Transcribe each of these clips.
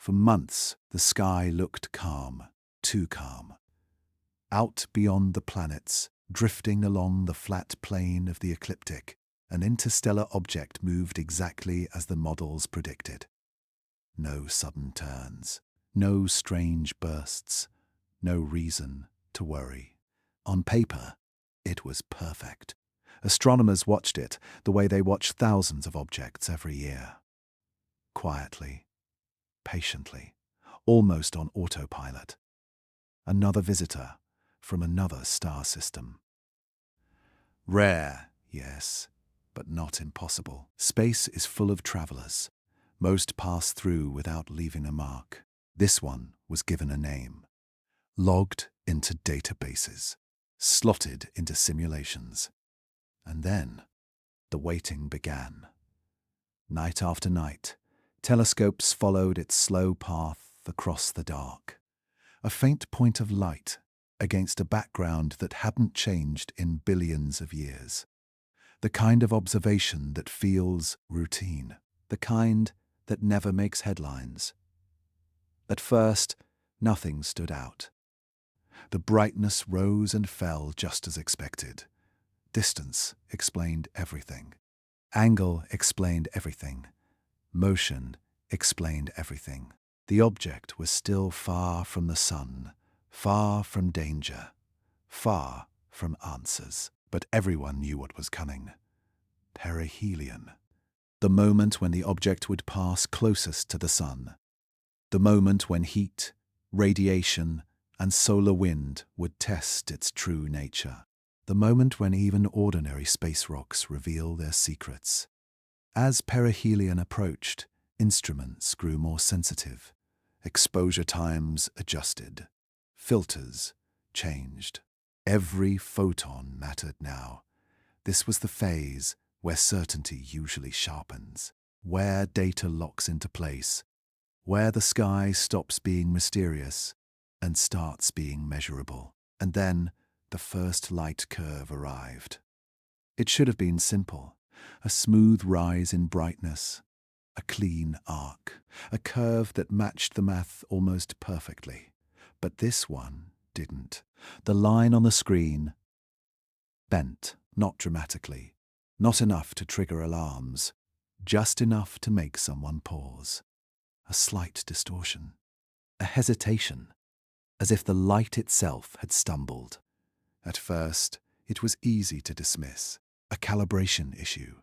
For months, the sky looked calm, too calm. Out beyond the planets, drifting along the flat plane of the ecliptic, an interstellar object moved exactly as the models predicted. No sudden turns, no strange bursts, no reason to worry. On paper, it was perfect. Astronomers watched it the way they watch thousands of objects every year. Quietly, patiently, almost on autopilot. Another visitor from another star system. Rare, yes, but not impossible. Space is full of travelers. Most pass through without leaving a mark. This one was given a name, logged into databases, slotted into simulations. And then the waiting began. Night after night, telescopes followed its slow path across the dark. A faint point of light against a background that hadn't changed in billions of years. The kind of observation that feels routine. The kind that never makes headlines. At first, nothing stood out. The brightness rose and fell just as expected. Distance explained everything. Angle explained everything. Motion explained everything. The object was still far from the sun, far from danger, far from answers. But everyone knew what was coming. Perihelion. The moment when the object would pass closest to the sun. The moment when heat, radiation, and solar wind would test its true nature. The moment when even ordinary space rocks reveal their secrets. As perihelion approached, instruments grew more sensitive. Exposure times adjusted. Filters changed. Every photon mattered now. This was the phase where certainty usually sharpens, where data locks into place, where the sky stops being mysterious and starts being measurable. And then the first light curve arrived. It should have been simple, a smooth rise in brightness, a clean arc, a curve that matched the math almost perfectly. But this one didn't. The line on the screen bent, not dramatically, not enough to trigger alarms, just enough to make someone pause. A slight distortion, a hesitation, as if the light itself had stumbled. At first, it was easy to dismiss. A calibration issue,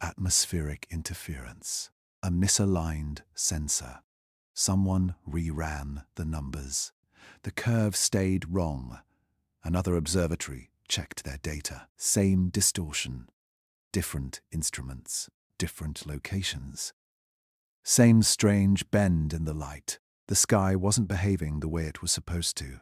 atmospheric interference, a misaligned sensor. Someone reran the numbers. The curve stayed wrong. Another observatory checked their data. Same distortion. Different instruments, different locations. Same strange bend in the light. The sky wasn't behaving the way it was supposed to.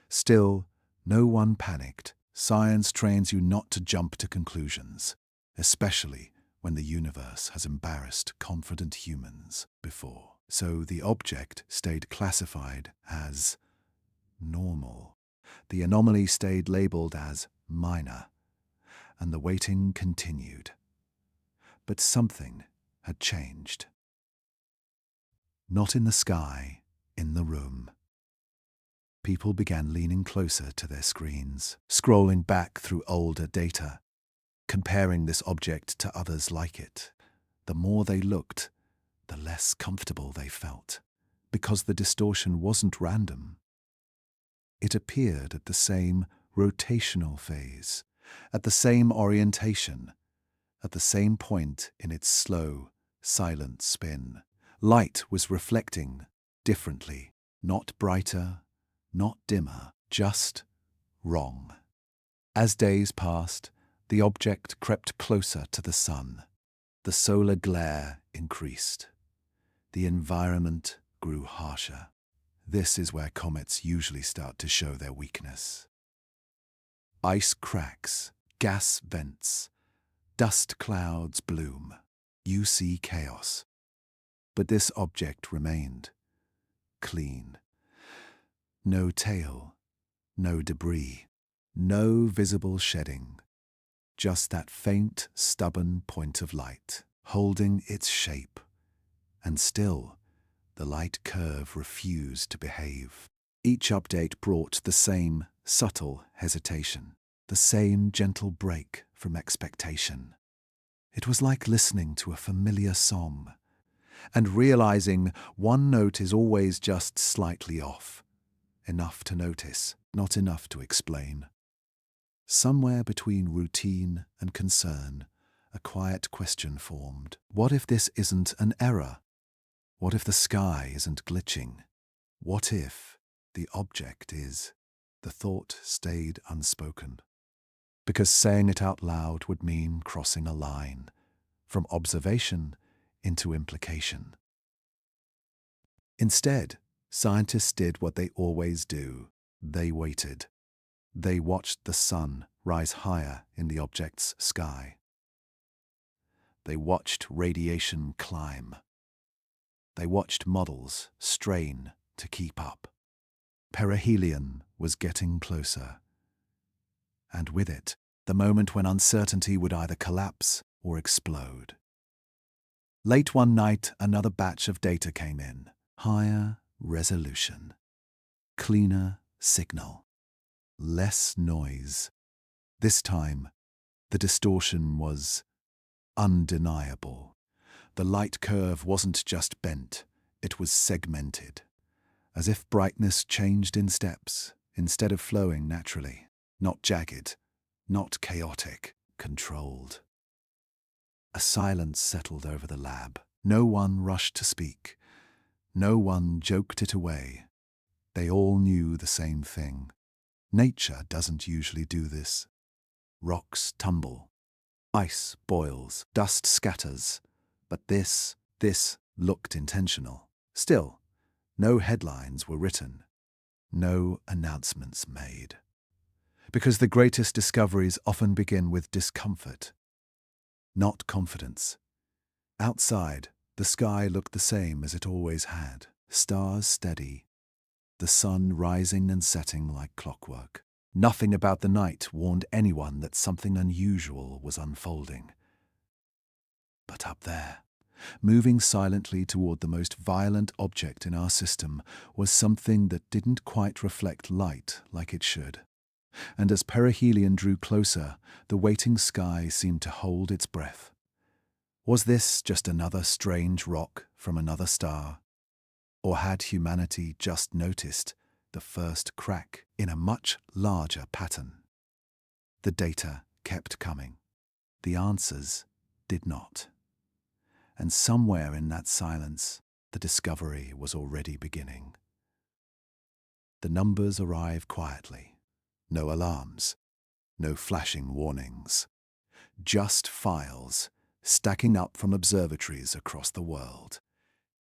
Still, no one panicked. Science trains you not to jump to conclusions, especially when the universe has embarrassed confident humans before. So the object stayed classified as normal. The anomaly stayed labeled as minor, and the waiting continued. But something had changed. Not in the sky, in the room. People began leaning closer to their screens, scrolling back through older data, comparing this object to others like it. The more they looked, the less comfortable they felt, because the distortion wasn't random. It appeared at the same rotational phase, at the same orientation, at the same point in its slow, silent spin. Light was reflecting differently, not brighter, not dimmer, just wrong. As days passed, the object crept closer to the sun. The solar glare increased. The environment grew harsher. This is where comets usually start to show their weakness. Ice cracks, gas vents, dust clouds bloom. You see chaos. But this object remained clean. No tail, no debris, no visible shedding. Just that faint, stubborn point of light, holding its shape. And still, The light curve refused to behave. Each update brought the same subtle hesitation, the same gentle break from expectation. It was like listening to a familiar song and realizing one note is always just slightly off, enough to notice, not enough to explain. Somewhere between routine and concern, a quiet question formed. What if this isn't an error? What if the sky isn't glitching? What if the object is? The thought stayed unspoken, because saying it out loud would mean crossing a line from observation into implication. Instead, scientists did what they always do. They waited. They watched the sun rise higher in the object's sky. They watched radiation climb. They watched models strain to keep up. Perihelion was getting closer, and with it, the moment when uncertainty would either collapse or explode. Late one night, another batch of data came in. Higher resolution, cleaner signal, less noise. This time, the distortion was undeniable. The light curve wasn't just bent, it was segmented, as if brightness changed in steps instead of flowing naturally, not jagged, not chaotic, controlled. A silence settled over the lab. No one rushed to speak. No one joked it away. They all knew the same thing. Nature doesn't usually do this. Rocks tumble. Ice boils. Dust scatters. But this looked intentional. Still, no headlines were written. No announcements made. Because the greatest discoveries often begin with discomfort, not confidence. Outside, the sky looked the same as it always had. Stars steady. The sun rising and setting like clockwork. Nothing about the night warned anyone that something unusual was unfolding. But up there, moving silently toward the most violent object in our system, was something that didn't quite reflect light like it should. And as perihelion drew closer, the waiting sky seemed to hold its breath. Was this just another strange rock from another star? Or had humanity just noticed the first crack in a much larger pattern? The data kept coming. The answers did not. And somewhere in that silence, the discovery was already beginning. The numbers arrive quietly. No alarms, no flashing warnings. Just files stacking up from observatories across the world.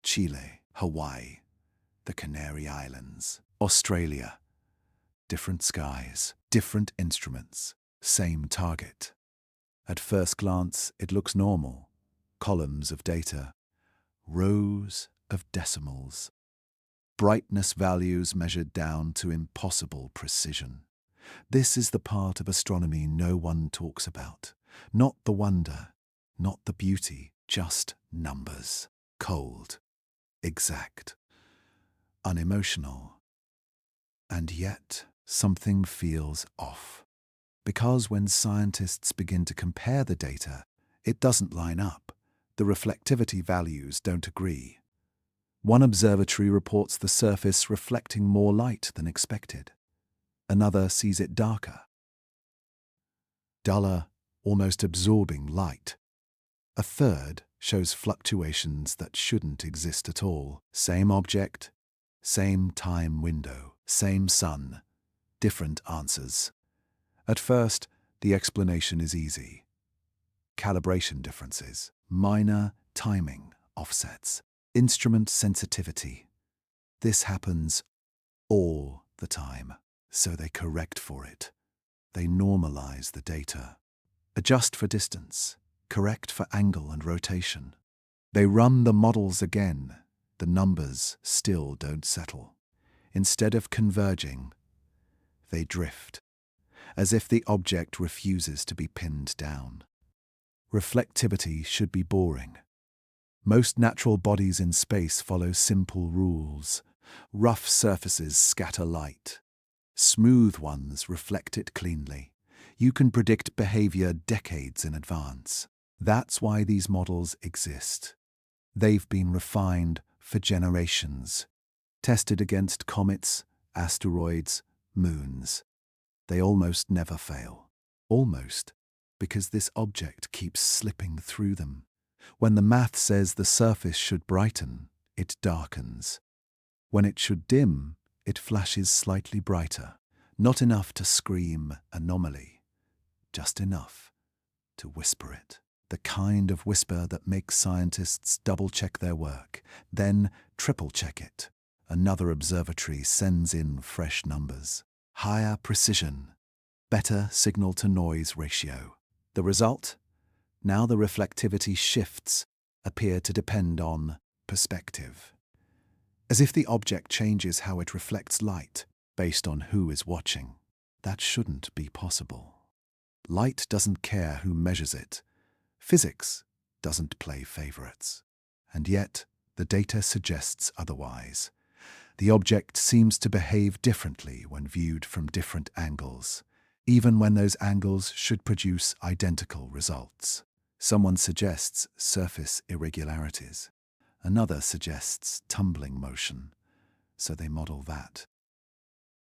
Chile, Hawaii, the Canary Islands, Australia. Different skies, different instruments, same target. At first glance, it looks normal. Columns of data, rows of decimals. Brightness values measured down to impossible precision. This is the part of astronomy no one talks about. Not the wonder, not the beauty, just numbers. Cold, exact, unemotional. And yet, something feels off. Because when scientists begin to compare the data, it doesn't line up. The reflectivity values don't agree. One observatory reports the surface reflecting more light than expected. Another sees it darker, duller, almost absorbing light. A third shows fluctuations that shouldn't exist at all. Same object, same time window, same sun, different answers. At first, the explanation is easy. Calibration differences, minor timing offsets, instrument sensitivity. This happens all the time, so they correct for it. They normalize the data, adjust for distance, correct for angle and rotation. They run the models again. The numbers still don't settle. Instead of converging, they drift, as if the object refuses to be pinned down. Reflectivity should be boring, Most natural bodies in space follow simple rules. Rough surfaces scatter light. Smooth ones reflect it cleanly. You can predict behavior decades in advance. That's why these models exist. They've been refined for generations, tested against comets, asteroids, moons. They almost never fail. Almost, because this object keeps slipping through them. When the math says the surface should brighten, it darkens. When it should dim, it flashes slightly brighter. Not enough to scream anomaly, just enough to whisper it. The kind of whisper that makes scientists double-check their work, then triple-check it. Another observatory sends in fresh numbers. Higher precision, better signal-to-noise ratio. The result? Now the reflectivity shifts appear to depend on perspective. As if the object changes how it reflects light based on who is watching. That shouldn't be possible. Light doesn't care who measures it. Physics doesn't play favorites. And yet, the data suggests otherwise. The object seems to behave differently when viewed from different angles, even when those angles should produce identical results. Someone suggests surface irregularities. Another suggests tumbling motion, so they model that.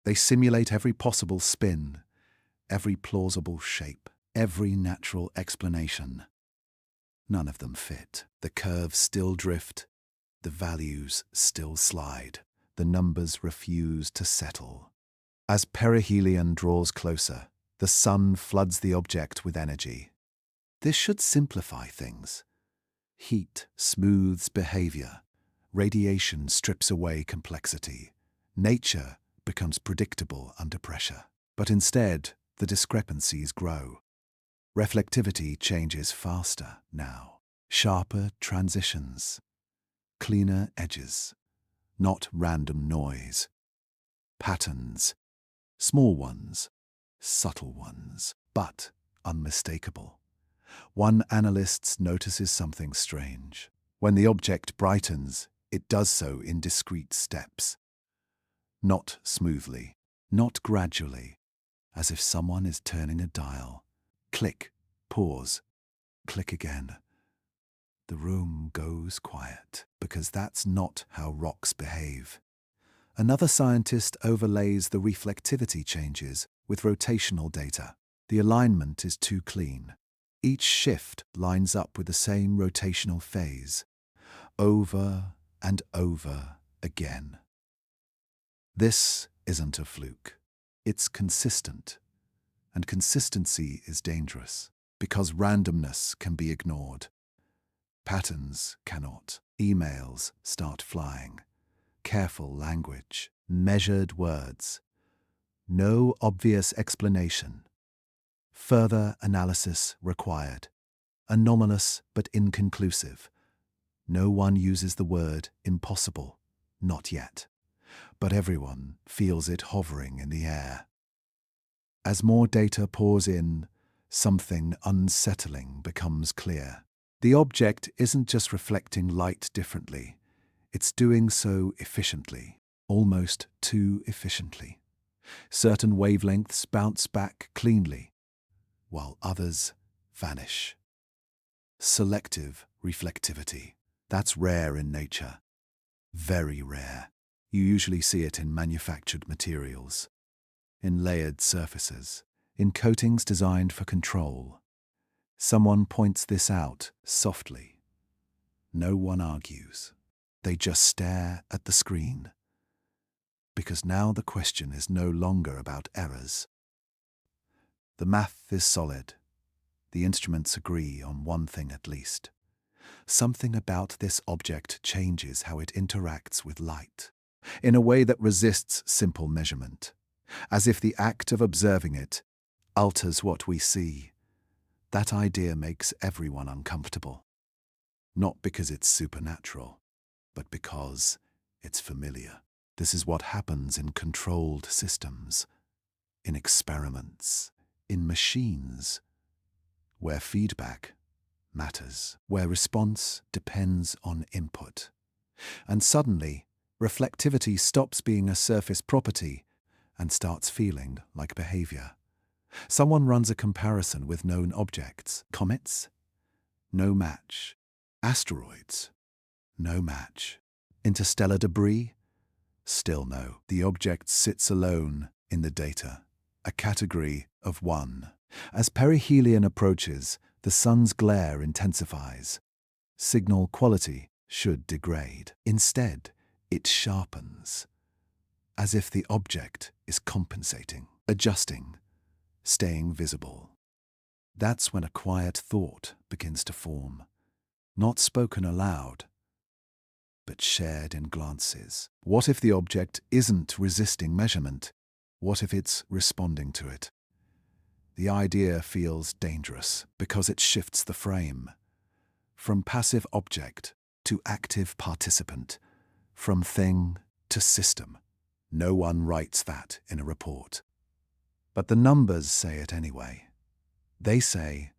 They simulate every possible spin, every plausible shape, every natural explanation. None of them fit. The curves still drift, the values still slide, the numbers refuse to settle. As perihelion draws closer, the sun floods the object with energy. This should simplify things. Heat smooths behavior. Radiation strips away complexity. Nature becomes predictable under pressure. But instead, the discrepancies grow. Reflectivity changes faster now. Sharper transitions. Cleaner edges. Not random noise. Patterns. Small ones. Subtle ones. But unmistakable. One analyst notices something strange. When the object brightens, it does so in discrete steps. Not smoothly, not gradually, as if someone is turning a dial. Click, pause, click again. The room goes quiet, because that's not how rocks behave. Another scientist overlays the reflectivity changes with rotational data. The alignment is too clean. Each shift lines up with the same rotational phase, over and over again. This isn't a fluke. It's consistent. And consistency is dangerous, because randomness can be ignored. Patterns cannot. Emails start flying. Careful language, measured words. No obvious explanation. Further analysis required. Anomalous but inconclusive. No one uses the word impossible, not yet. But everyone feels it hovering in the air. As more data pours in, something unsettling becomes clear. The object isn't just reflecting light differently, it's doing so efficiently, almost too efficiently. Certain wavelengths bounce back cleanly, while others vanish. Selective reflectivity. That's rare in nature. Very rare. You usually see it in manufactured materials, in layered surfaces, in coatings designed for control. Someone points this out softly. No one argues. They just stare at the screen. Because now the question is no longer about errors. The math is solid. The instruments agree on one thing at least. Something about this object changes how it interacts with light, in a way that resists simple measurement, as if the act of observing it alters what we see. That idea makes everyone uncomfortable. Not because it's supernatural, but because it's familiar. This is what happens in controlled systems, in experiments, in machines, where feedback matters, where response depends on input. And suddenly, reflectivity stops being a surface property and starts feeling like behavior. Someone runs a comparison with known objects. Comets? No match. Asteroids? No match. Interstellar debris? Still no. The object sits alone in the data, a category of one. As perihelion approaches, the sun's glare intensifies. Signal quality should degrade. Instead, it sharpens, as if the object is compensating, adjusting, staying visible. That's when a quiet thought begins to form, not spoken aloud, but shared in glances. What if the object isn't resisting measurement? What if it's responding to it? The idea feels dangerous because it shifts the frame. From passive object to active participant, from thing to system. No one writes that in a report. But the numbers say it anyway. They say,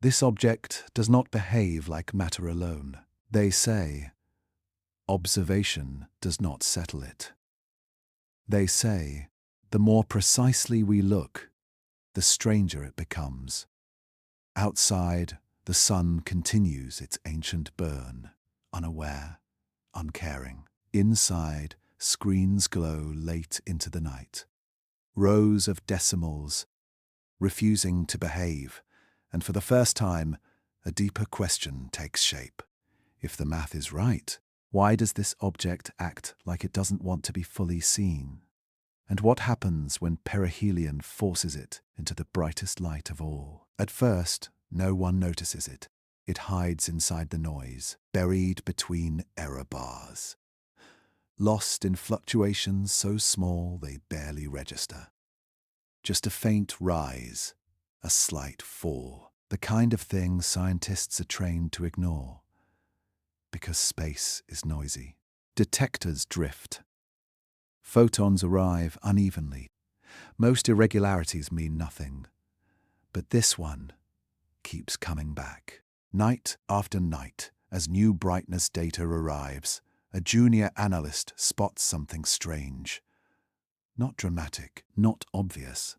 this object does not behave like matter alone. They say, observation does not settle it. They say, the more precisely we look, the stranger it becomes. Outside, the sun continues its ancient burn, unaware, uncaring. Inside, screens glow late into the night. Rows of decimals, refusing to behave, and for the first time, a deeper question takes shape. If the math is right, why does this object act like it doesn't want to be fully seen? And what happens when perihelion forces it into the brightest light of all? At first, no one notices it. It hides inside the noise, buried between error bars. Lost in fluctuations so small they barely register. Just a faint rise, a slight fall, the kind of thing scientists are trained to ignore. Because space is noisy. Detectors drift. Photons arrive unevenly. Most irregularities mean nothing. But this one keeps coming back. Night after night, as new brightness data arrives, a junior analyst spots something strange. Not dramatic, not obvious.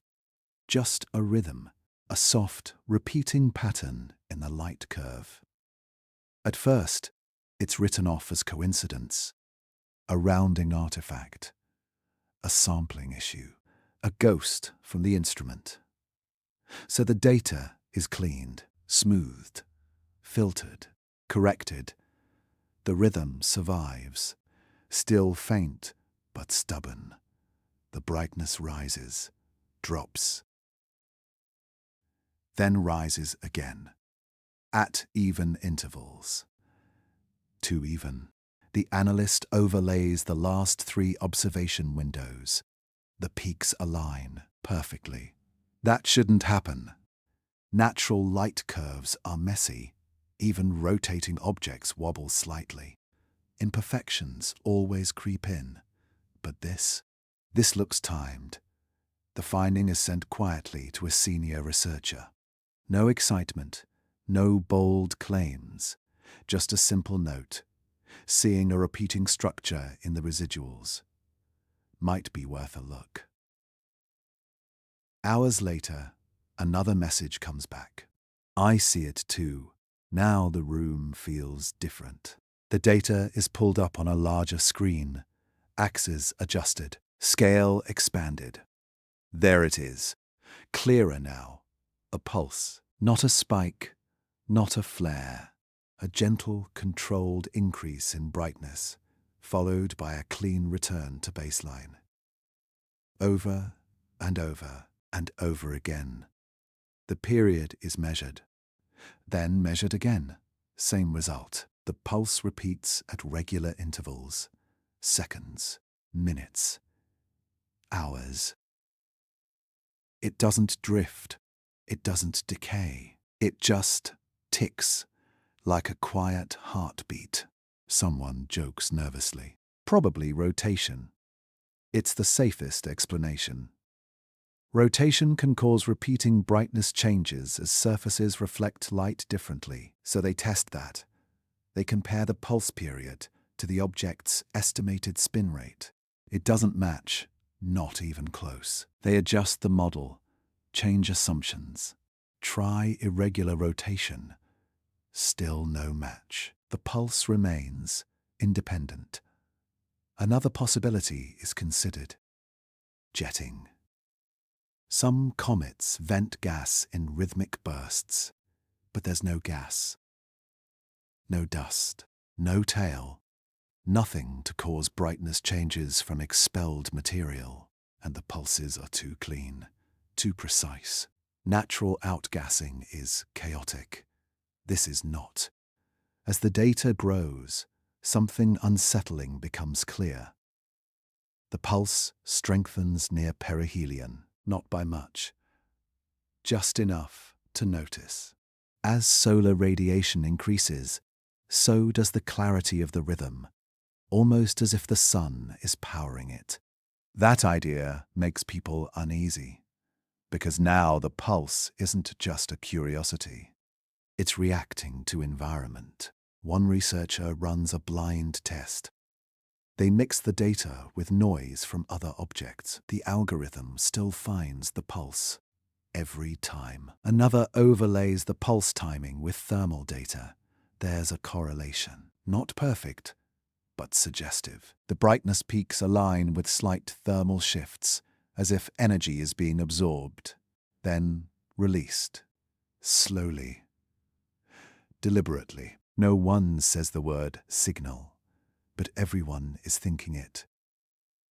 Just a rhythm, a soft, repeating pattern in the light curve. At first, it's written off as coincidence, a rounding artifact, a sampling issue, a ghost from the instrument. So the data is cleaned, smoothed, filtered, corrected. The rhythm survives, still faint but stubborn. The brightness rises, drops, then rises again, at even intervals. Too even. The analyst overlays the last 3 observation windows. The peaks align perfectly. That shouldn't happen. Natural light curves are messy. Even rotating objects wobble slightly. Imperfections always creep in. But this looks timed. The finding is sent quietly to a senior researcher. No excitement, no bold claims, just a simple note. Seeing a repeating structure in the residuals might be worth a look. Hours later, another message comes back. I see it too. Now the room feels different. The data is pulled up on a larger screen, axes adjusted, scale expanded. There it is, clearer now, a pulse, not a spike, not a flare. A gentle, controlled increase in brightness, followed by a clean return to baseline. Over and over and over again. The period is measured, then measured again. Same result. The pulse repeats at regular intervals. Seconds, minutes, hours. It doesn't drift. It doesn't decay. It just ticks. Like a quiet heartbeat. Someone jokes nervously. Probably rotation. It's the safest explanation. Rotation can cause repeating brightness changes as surfaces reflect light differently, so they test that. They compare the pulse period to the object's estimated spin rate. It doesn't match, not even close. They adjust the model, change assumptions, try irregular rotation. Still no match. The pulse remains independent. Another possibility is considered: jetting. Some comets vent gas in rhythmic bursts, but there's no gas, no dust, no tail, nothing to cause brightness changes from expelled material, and the pulses are too clean, too precise. Natural outgassing is chaotic. This is not. As the data grows, something unsettling becomes clear. The pulse strengthens near perihelion, not by much, just enough to notice. As solar radiation increases, so does the clarity of the rhythm, almost as if the sun is powering it. That idea makes people uneasy, because now the pulse isn't just a curiosity. It's reacting to environment. One researcher runs a blind test. They mix the data with noise from other objects. The algorithm still finds the pulse every time. Another overlays the pulse timing with thermal data. There's a correlation. Not perfect, but suggestive. The brightness peaks align with slight thermal shifts, as if energy is being absorbed, then released. Slowly. Deliberately. No one says the word signal, but everyone is thinking it.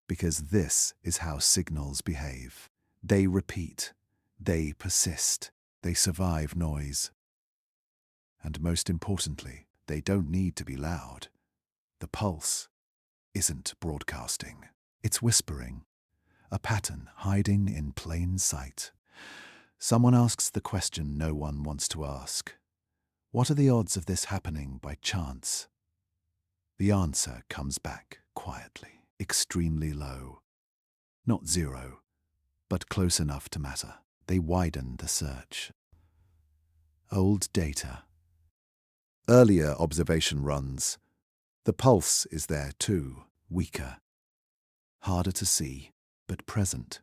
Because this is how signals behave. They repeat, they persist, they survive noise. And most importantly, they don't need to be loud. The pulse isn't broadcasting. It's whispering, a pattern hiding in plain sight. Someone asks the question no one wants to ask. What are the odds of this happening by chance? The answer comes back quietly, extremely low. Not zero, but close enough to matter. They widen the search. Old data. Earlier observation runs. The pulse is there too, weaker. Harder to see, but present.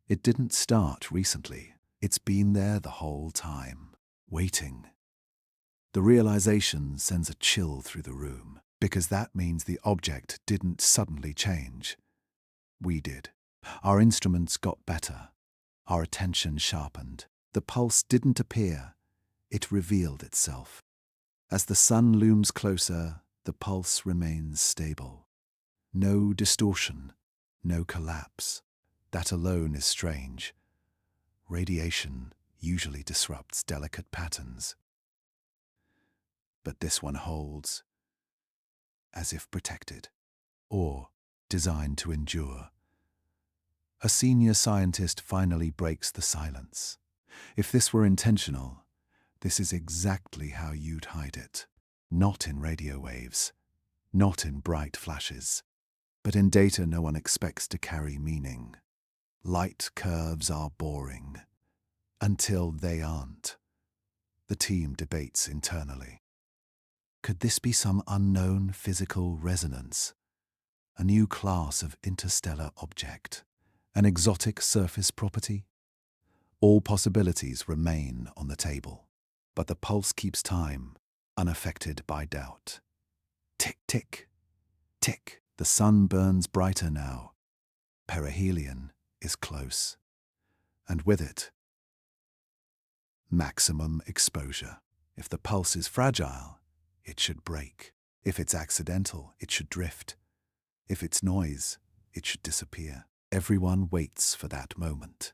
It didn't start recently. It's been there the whole time, waiting. The realization sends a chill through the room, because that means the object didn't suddenly change. We did. Our instruments got better. Our attention sharpened. The pulse didn't appear. It revealed itself. As the sun looms closer, the pulse remains stable. No distortion, no collapse. That alone is strange. Radiation usually disrupts delicate patterns. But this one holds, as if protected, or designed to endure. A senior scientist finally breaks the silence. If this were intentional, this is exactly how you'd hide it. Not in radio waves, not in bright flashes, but in data no one expects to carry meaning. Light curves are boring, until they aren't. The team debates internally. Could this be some unknown physical resonance? A new class of interstellar object? An exotic surface property? All possibilities remain on the table, but the pulse keeps time, unaffected by doubt. Tick, tick, tick. The sun burns brighter now. Perihelion is close. And with it, maximum exposure. If the pulse is fragile, it should break. If it's accidental, it should drift. If it's noise, it should disappear. Everyone waits for that moment.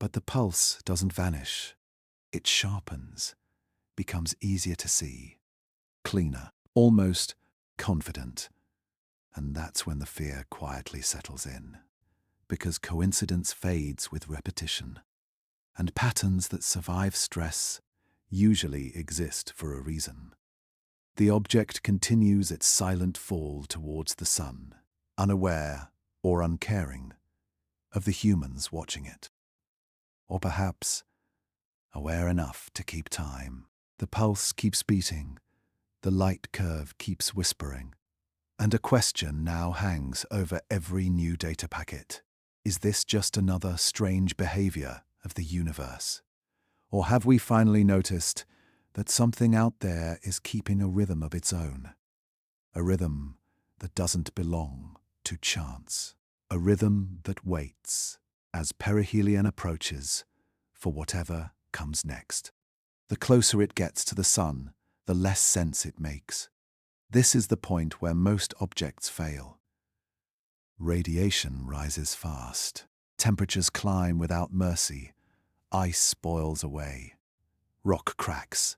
But the pulse doesn't vanish. It sharpens, becomes easier to see, cleaner, almost confident. And that's when the fear quietly settles in, because coincidence fades with repetition, and patterns that survive stress usually exist for a reason. The object continues its silent fall towards the sun, unaware or uncaring of the humans watching it. or perhaps aware enough to keep time. The pulse keeps beating, the light curve keeps whispering, and a question now hangs over every new data packet. Is this just another strange behavior of the universe? Or have we finally noticed that something out there is keeping a rhythm of its own? A rhythm that doesn't belong to chance. A rhythm that waits as perihelion approaches for whatever comes next. The closer it gets to the sun, the less sense it makes. This is the point where most objects fail. Radiation rises fast. Temperatures climb without mercy. Ice boils away. Rock cracks.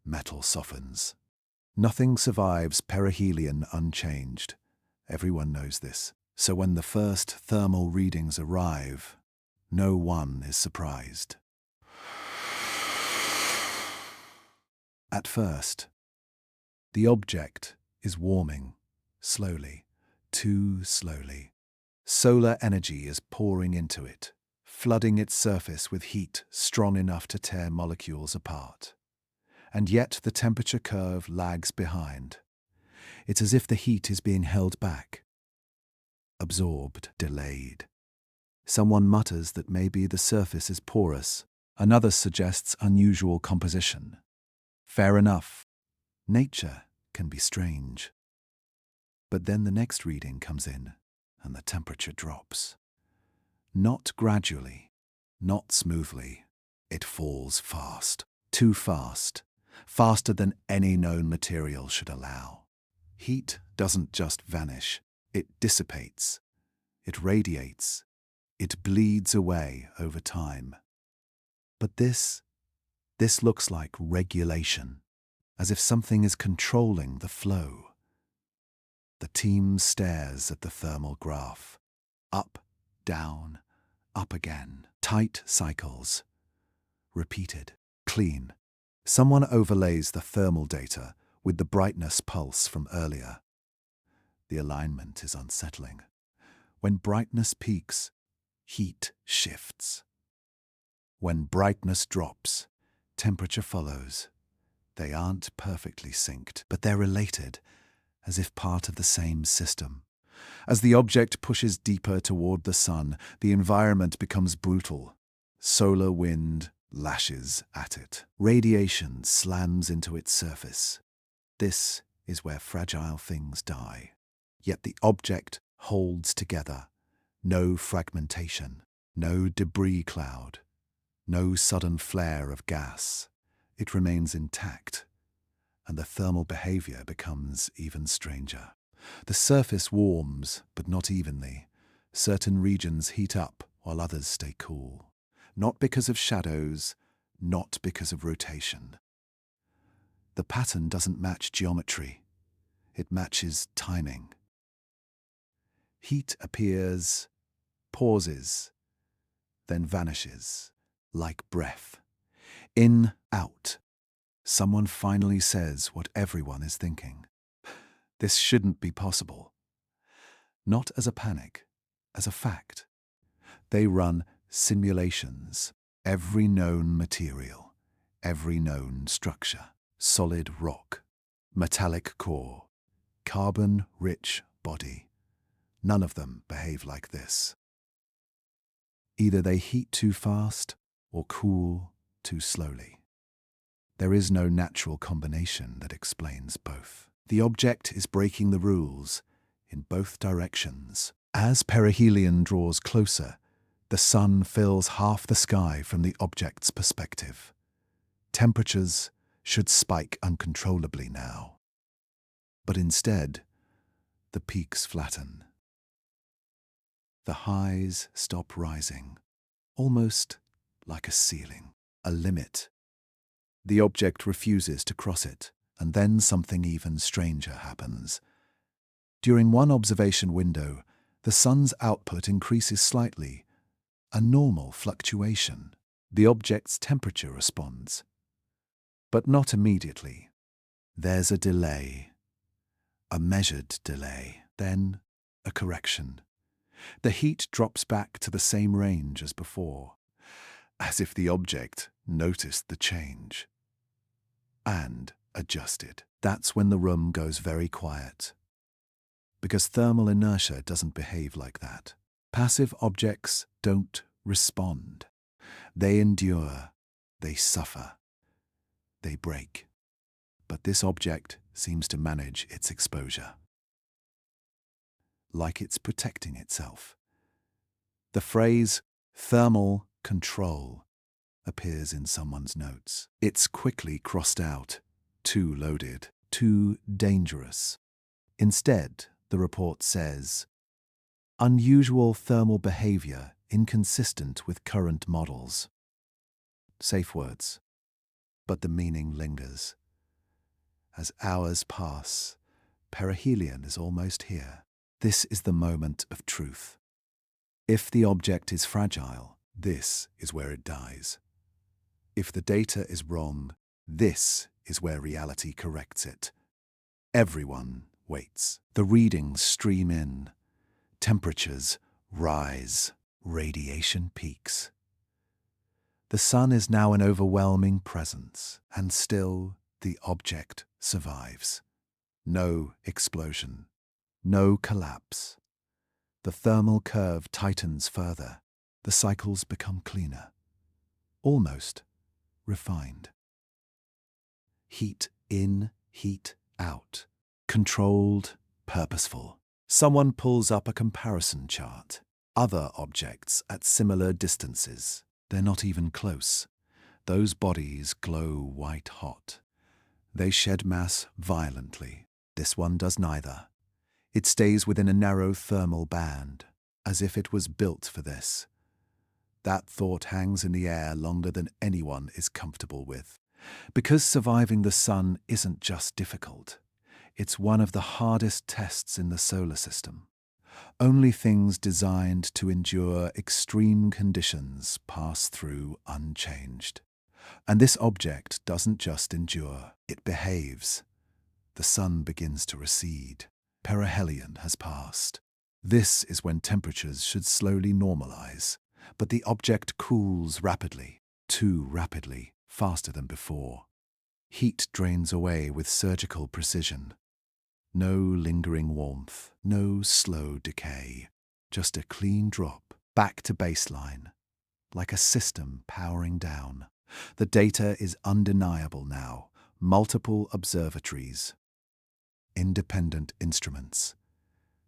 Metal softens. Nothing survives perihelion unchanged. Everyone knows this. So when the first thermal readings arrive, no one is surprised. At first, the object is warming, slowly, too slowly. Solar energy is pouring into it, flooding its surface with heat strong enough to tear molecules apart. And yet the temperature curve lags behind. It's as if the heat is being held back, absorbed, delayed. Someone mutters that maybe the surface is porous. Another suggests unusual composition. Fair enough. Nature can be strange. But then the next reading comes in, and the temperature drops. Not gradually, not smoothly. It falls fast, too fast, faster than any known material should allow. Heat doesn't just vanish, it dissipates, it radiates, it bleeds away over time. But this looks like regulation, as if something is controlling the flow. The team stares at the thermal graph. Up, down, up again. Tight cycles. Repeated. Clean. Someone overlays the thermal data with the brightness pulse from earlier. The alignment is unsettling. When brightness peaks, heat shifts. When brightness drops, temperature follows. They aren't perfectly synced, but they're related, as if part of the same system. As the object pushes deeper toward the sun, the environment becomes brutal. Solar wind lashes at it. Radiation slams into its surface. This is where fragile things die. Yet the object holds together. No fragmentation, no debris cloud, no sudden flare of gas. It remains intact, and the thermal behavior becomes even stranger. The surface warms, but not evenly. Certain regions heat up while others stay cool. Not because of shadows, not because of rotation. The pattern doesn't match geometry. It matches timing. Heat appears, pauses, then vanishes, like breath. In, out. Someone finally says what everyone is thinking. This shouldn't be possible. Not as a panic, as a fact. They run simulations. Every known material, every known structure. Solid rock, metallic core, carbon-rich body. None of them behave like this. Either they heat too fast or cool too slowly. There is no natural combination that explains both. The object is breaking the rules in both directions. As perihelion draws closer, the sun fills half the sky from the object's perspective. Temperatures should spike uncontrollably now. But instead, the peaks flatten. The highs stop rising, almost like a ceiling, a limit. The object refuses to cross it, and then something even stranger happens. During one observation window, the sun's output increases slightly, a normal fluctuation. The object's temperature responds, but not immediately. There's a delay, a measured delay, then a correction. The heat drops back to the same range as before. as if the object noticed the change and adjusted. That's when the room goes very quiet, because thermal inertia doesn't behave like that. Passive objects don't respond. They endure, they suffer, they break. But this object seems to manage its exposure, like it's protecting itself. The phrase thermal control appears in someone's notes. It's quickly crossed out. Too loaded, too dangerous. Instead, the report says, unusual thermal behavior inconsistent with current models. Safe words, but the meaning lingers. As hours pass, perihelion is almost here. This is the moment of truth. If the object is fragile, this is where it dies. If the data is wrong, this is where reality corrects it. Everyone waits. The readings stream in. Temperatures rise. Radiation peaks. The sun is now an overwhelming presence, and still the object survives. No explosion. No collapse. The thermal curve tightens further. The cycles become cleaner. Almost refined. Heat in, heat out. Controlled, purposeful. Someone pulls up a comparison chart. Other objects at similar distances. They're not even close. Those bodies glow white hot. They shed mass violently. This one does neither. It stays within a narrow thermal band, as if it was built for this. That thought hangs in the air longer than anyone is comfortable with. Because surviving the sun isn't just difficult, it's one of the hardest tests in the solar system. Only things designed to endure extreme conditions pass through unchanged. And this object doesn't just endure, it behaves. The sun begins to recede. Perihelion has passed. This is when temperatures should slowly normalize, but the object cools rapidly, too rapidly, faster than before. Heat drains away with surgical precision. No lingering warmth, no slow decay, just a clean drop, back to baseline, like a system powering down. The data is undeniable now. Multiple observatories, independent instruments.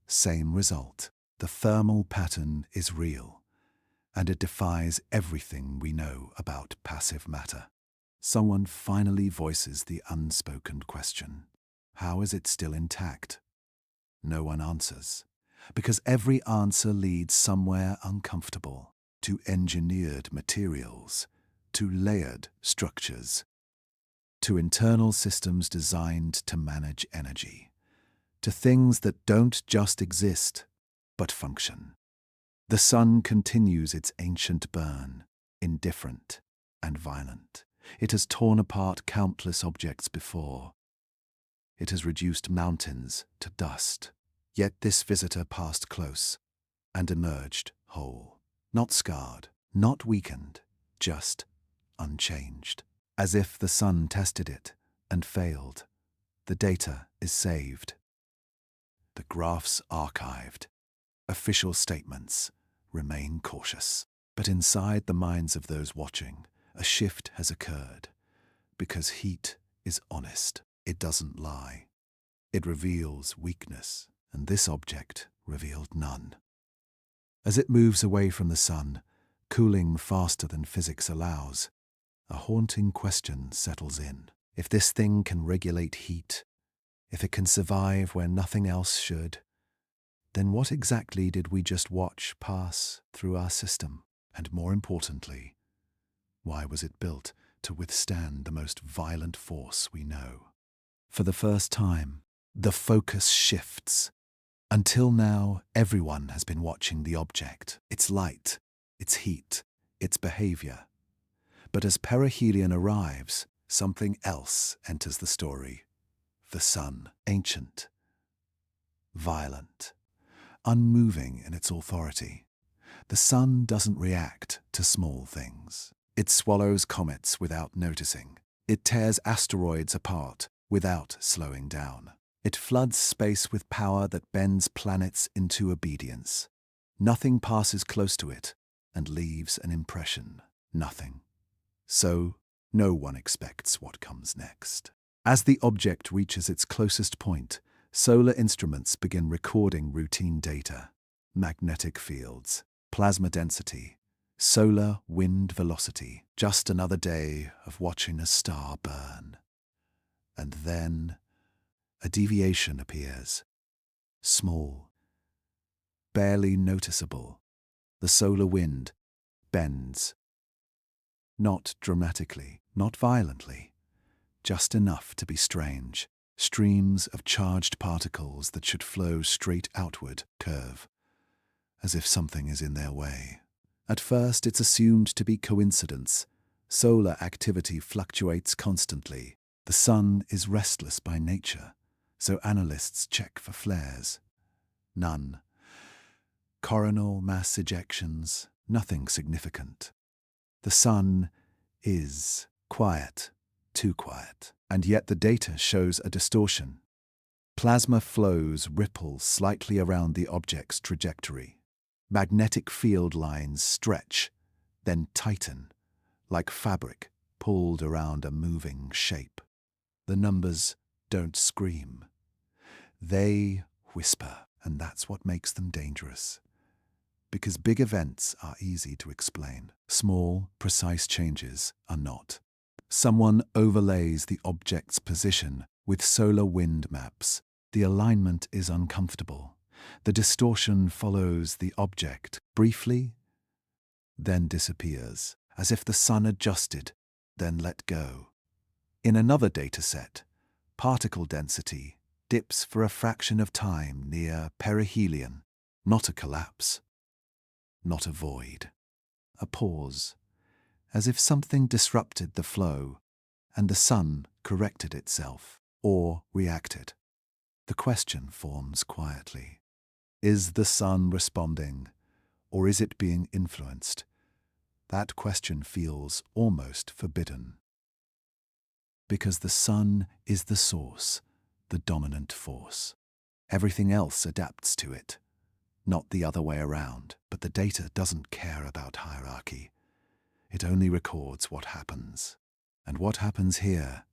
Same result. The thermal pattern is real, and it defies everything we know about passive matter. Someone finally voices the unspoken question. How is it still intact? No one answers, because every answer leads somewhere uncomfortable, to engineered materials, to layered structures, to internal systems designed to manage energy, to things that don't just exist, but function. The sun continues its ancient burn, indifferent and violent. It has torn apart countless objects before. It has reduced mountains to dust. Yet this visitor passed close and emerged whole. Not scarred, not weakened, just unchanged. As if the sun tested it and failed. The data is saved. The graphs archived. Official statements remain cautious. But inside the minds of those watching, a shift has occurred. Because heat is honest. It doesn't lie. It reveals weakness, and this object revealed none. As it moves away from the sun, cooling faster than physics allows, a haunting question settles in. If this thing can regulate heat, if it can survive where nothing else should, then what exactly did we just watch pass through our system? And more importantly, why was it built to withstand the most violent force we know? For the first time, the focus shifts. Until now, everyone has been watching the object, its light, its heat, its behavior. But as perihelion arrives, something else enters the story. The sun, ancient, violent, unmoving in its authority. The sun doesn't react to small things. It swallows comets without noticing. It tears asteroids apart without slowing down. It floods space with power that bends planets into obedience. Nothing passes close to it and leaves an impression. Nothing. So, no one expects what comes next. As the object reaches its closest point, solar instruments begin recording routine data: magnetic fields, plasma density, solar wind velocity. Just another day of watching a star burn. And then a deviation appears. Small, barely noticeable. The solar wind bends. Not dramatically, not violently, just enough to be strange. Streams of charged particles that should flow straight outward curve, as if something is in their way. At first, it's assumed to be coincidence. Solar activity fluctuates constantly. The sun is restless by nature, so analysts check for flares. None. Coronal mass ejections, nothing significant. The sun is quiet, too quiet, and yet the data shows a distortion. Plasma flows ripple slightly around the object's trajectory. Magnetic field lines stretch, then tighten, like fabric pulled around a moving shape. The numbers don't scream. They whisper, and that's what makes them dangerous. Because big events are easy to explain. Small, precise changes are not. Someone overlays the object's position with solar wind maps. The alignment is uncomfortable. The distortion follows the object briefly, then disappears, as if the sun adjusted, then let go. In another dataset, particle density dips for a fraction of time near perihelion. Not a collapse, not a void. A pause, as if something disrupted the flow and the sun corrected itself or reacted. The question forms quietly. Is the sun responding, or is it being influenced? That question feels almost forbidden. Because the sun is the source, the dominant force. Everything else adapts to it, not the other way around. But the data doesn't care about hierarchy. It only records what happens. And what happens here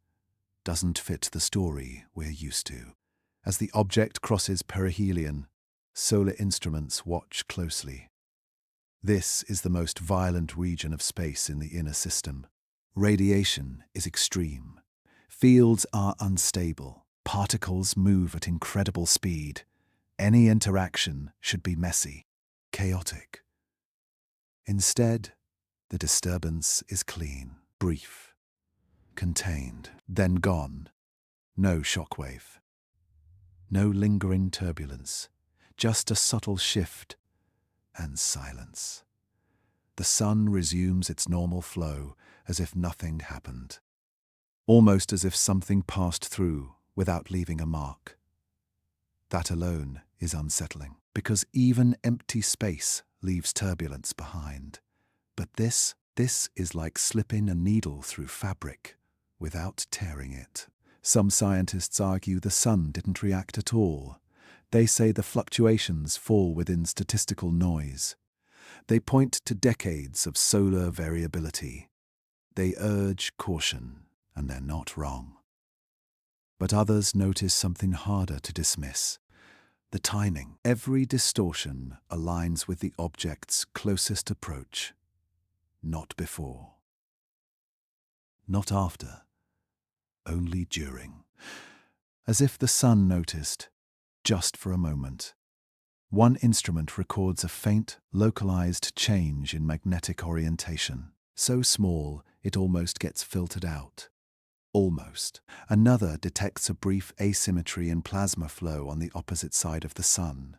doesn't fit the story we're used to. As the object crosses perihelion, solar instruments watch closely. This is the most violent region of space in the inner system. Radiation is extreme. Fields are unstable. Particles move at incredible speed. Any interaction should be messy, chaotic. Instead, the disturbance is clean, brief, contained, then gone. No shockwave. No lingering turbulence. Just a subtle shift and silence. The sun resumes its normal flow as if nothing happened. Almost as if something passed through without leaving a mark. That alone is unsettling, because even empty space leaves turbulence behind. But this is like slipping a needle through fabric without tearing it. Some scientists argue the sun didn't react at all. They say the fluctuations fall within statistical noise. They point to decades of solar variability. They urge caution, and they're not wrong. But others notice something harder to dismiss: the timing. Every distortion aligns with the object's closest approach. Not before. Not after. Only during. As if the sun noticed, just for a moment. One instrument records a faint, localized change in magnetic orientation, so small it almost gets filtered out. Almost. Another detects a brief asymmetry in plasma flow on the opposite side of the sun.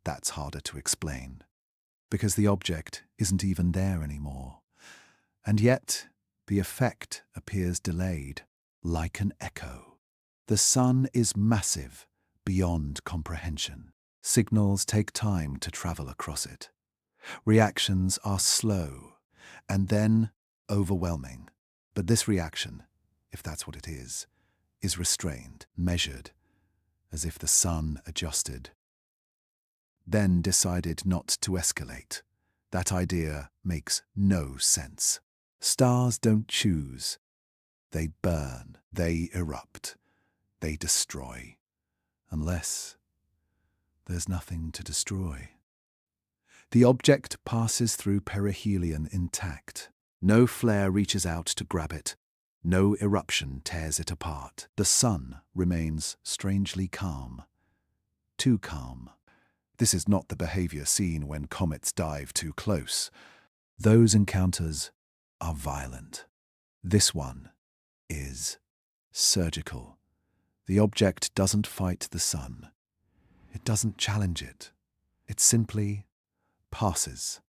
That's harder to explain, because the object isn't even there anymore. And yet, the effect appears delayed, like an echo. The sun is massive, beyond comprehension. Signals take time to travel across it. Reactions are slow, and then overwhelming. But this reaction, if that's what it is restrained, measured, as if the sun adjusted. Then decided not to escalate. That idea makes no sense. Stars don't choose. They burn, they erupt, they destroy. Unless there's nothing to destroy. The object passes through perihelion intact. No flare reaches out to grab it. No eruption tears it apart. The sun remains strangely calm. Too calm. This is not the behavior seen when comets dive too close. Those encounters are violent. This one is surgical. The object doesn't fight the sun. It doesn't challenge it. It simply passes,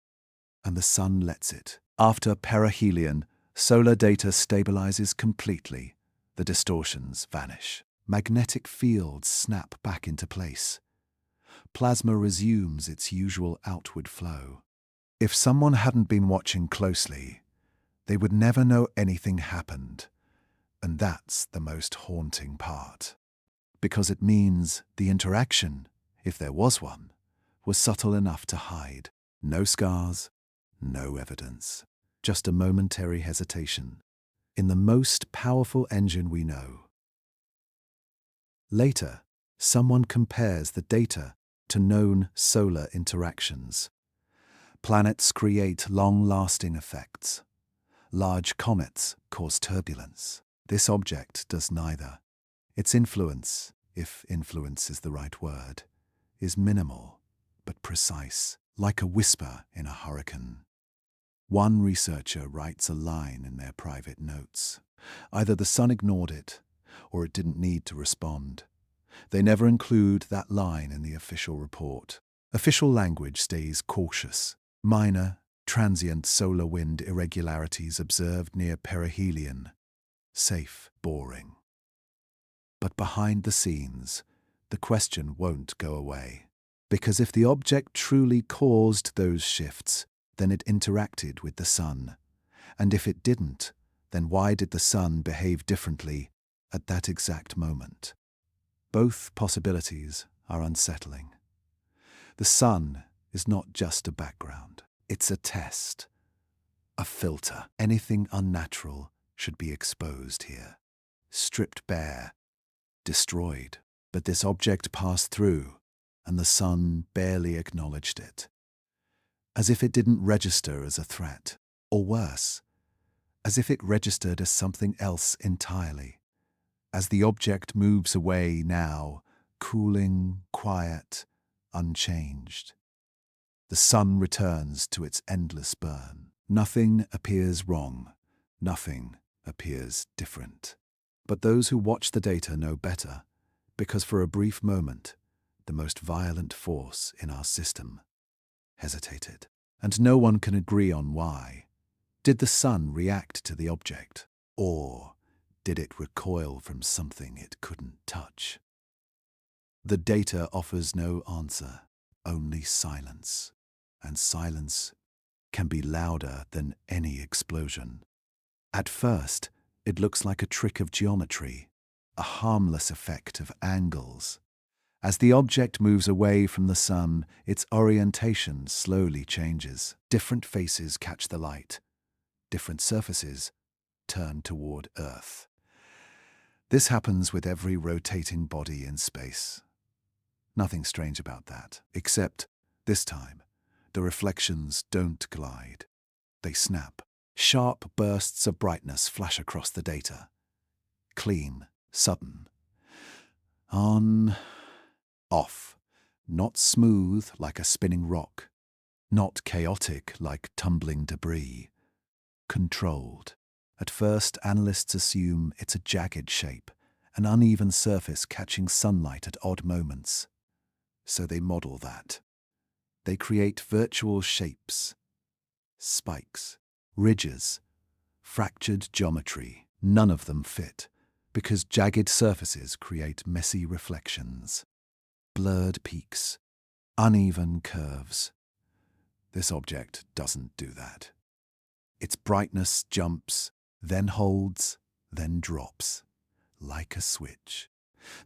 and the sun lets it. After perihelion, solar data stabilizes completely. The distortions vanish. Magnetic fields snap back into place. Plasma resumes its usual outward flow. If someone hadn't been watching closely, they would never know anything happened. And that's the most haunting part. Because it means the interaction, if there was one, was subtle enough to hide. No scars, no evidence. Just a momentary hesitation in the most powerful engine we know. Later, someone compares the data to known solar interactions. Planets create long-lasting effects. Large comets cause turbulence. This object does neither. Its influence, if influence is the right word, is minimal but precise, like a whisper in a hurricane. One researcher writes a line in their private notes. Either the sun ignored it, or it didn't need to respond. They never include that line in the official report. Official language stays cautious. Minor, transient solar wind irregularities observed near perihelion. Safe, boring. But behind the scenes, the question won't go away. Because if the object truly caused those shifts, then it interacted with the sun. And if it didn't, then why did the sun behave differently at that exact moment? Both possibilities are unsettling. The sun is not just a background. It's a test, a filter. Anything unnatural should be exposed here. Stripped bare, destroyed. But this object passed through, and the sun barely acknowledged it. As if it didn't register as a threat, or worse, as if it registered as something else entirely. As the object moves away now, cooling, quiet, unchanged, the sun returns to its endless burn. Nothing appears wrong. Nothing appears different. But those who watch the data know better, because for a brief moment, the most violent force in our system hesitated. And no one can agree on why. Did the sun react to the object? Or did it recoil from something it couldn't touch? The data offers no answer, only silence. And silence can be louder than any explosion. At first, it looks like a trick of geometry, a harmless effect of angles. As the object moves away from the sun, its orientation slowly changes. Different faces catch the light. Different surfaces turn toward Earth. This happens with every rotating body in space. Nothing strange about that, except, this time, the reflections don't glide. They snap. Sharp bursts of brightness flash across the data. Clean, sudden. On, off. Not smooth like a spinning rock. Not chaotic like tumbling debris. Controlled. At first, analysts assume it's a jagged shape, an uneven surface catching sunlight at odd moments. So they model that. They create virtual shapes, spikes, ridges, fractured geometry. None of them fit, because jagged surfaces create messy reflections, blurred peaks, uneven curves. This object doesn't do that. Its brightness jumps, then holds, then drops, like a switch.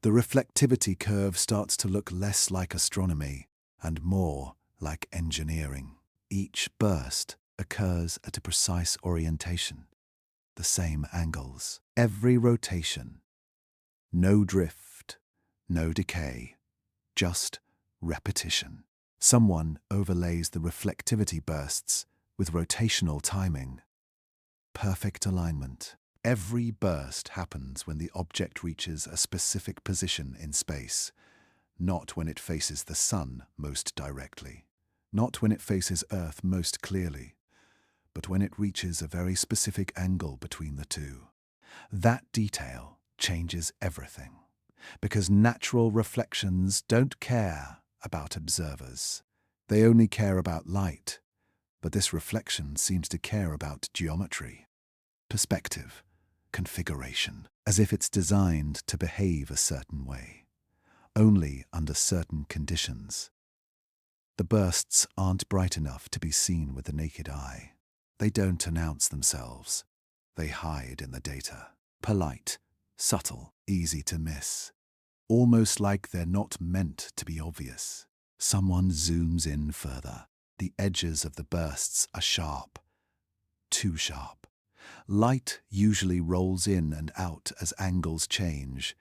The reflectivity curve starts to look less like astronomy and more like engineering. Each burst occurs at a precise orientation, the same angles, every rotation. No drift, no decay, just repetition. Someone overlays the reflectivity bursts with rotational timing. Perfect alignment. Every burst happens when the object reaches a specific position in space, not when it faces the sun most directly, not when it faces Earth most clearly, but when it reaches a very specific angle between the two. That detail changes everything, because natural reflections don't care about observers. They only care about light, but this reflection seems to care about geometry, perspective, configuration, as if it's designed to behave a certain way, only under certain conditions. The bursts aren't bright enough to be seen with the naked eye. They don't announce themselves. They hide in the data. Polite, subtle, easy to miss. Almost like they're not meant to be obvious. Someone zooms in further. The edges of the bursts are sharp. Too sharp. Light usually rolls in and out as angles change.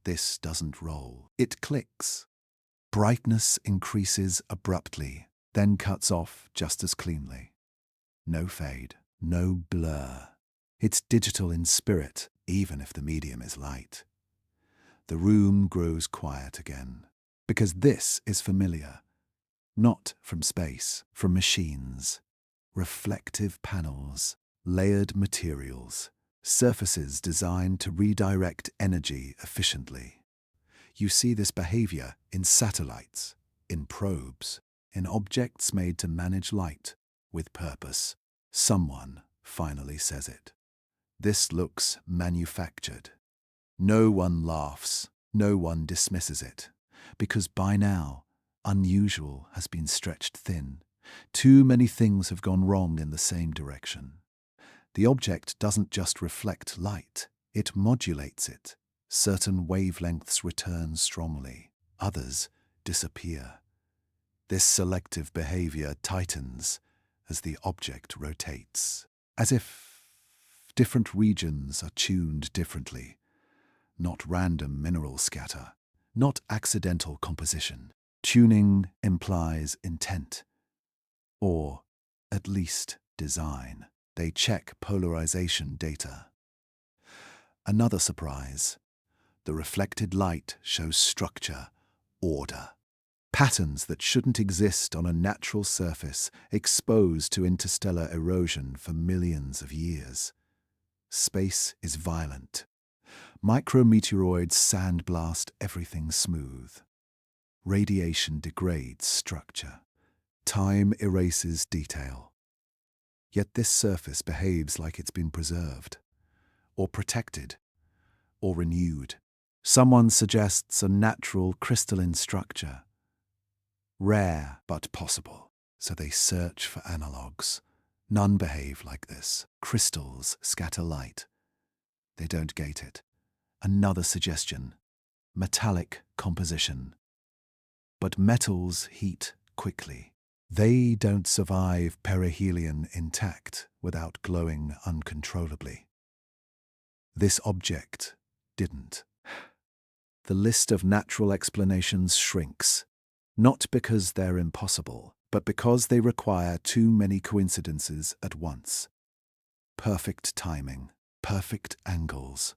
This doesn't roll. It clicks. Brightness increases abruptly, then cuts off just as cleanly. No fade, no blur. It's digital in spirit, even if the medium is light. The room grows quiet again, because this is familiar. Not from space, from machines. Reflective panels, layered materials, surfaces designed to redirect energy efficiently. You see this behavior in satellites, in probes, in objects made to manage light with purpose. Someone finally says it. This looks manufactured. No one laughs, no one dismisses it, because by now, unusual has been stretched thin. Too many things have gone wrong in the same direction. The object doesn't just reflect light, it modulates it. Certain wavelengths return strongly, others disappear. This selective behavior tightens as the object rotates, as if different regions are tuned differently. Not random mineral scatter, not accidental composition. Tuning implies intent, or at least design. They check polarization data. Another surprise. The reflected light shows structure, order. Patterns that shouldn't exist on a natural surface exposed to interstellar erosion for millions of years. Space is violent. Micrometeoroids sandblast everything smooth. Radiation degrades structure. Time erases detail. Yet this surface behaves like it's been preserved, or protected, or renewed. Someone suggests a natural crystalline structure. Rare but possible, so they search for analogues. None behave like this. Crystals scatter light. They don't gate it. Another suggestion. Metallic composition. But metals heat quickly. They don't survive perihelion intact without glowing uncontrollably. This object didn't. The list of natural explanations shrinks, not because they're impossible, but because they require too many coincidences at once. Perfect timing, perfect angles,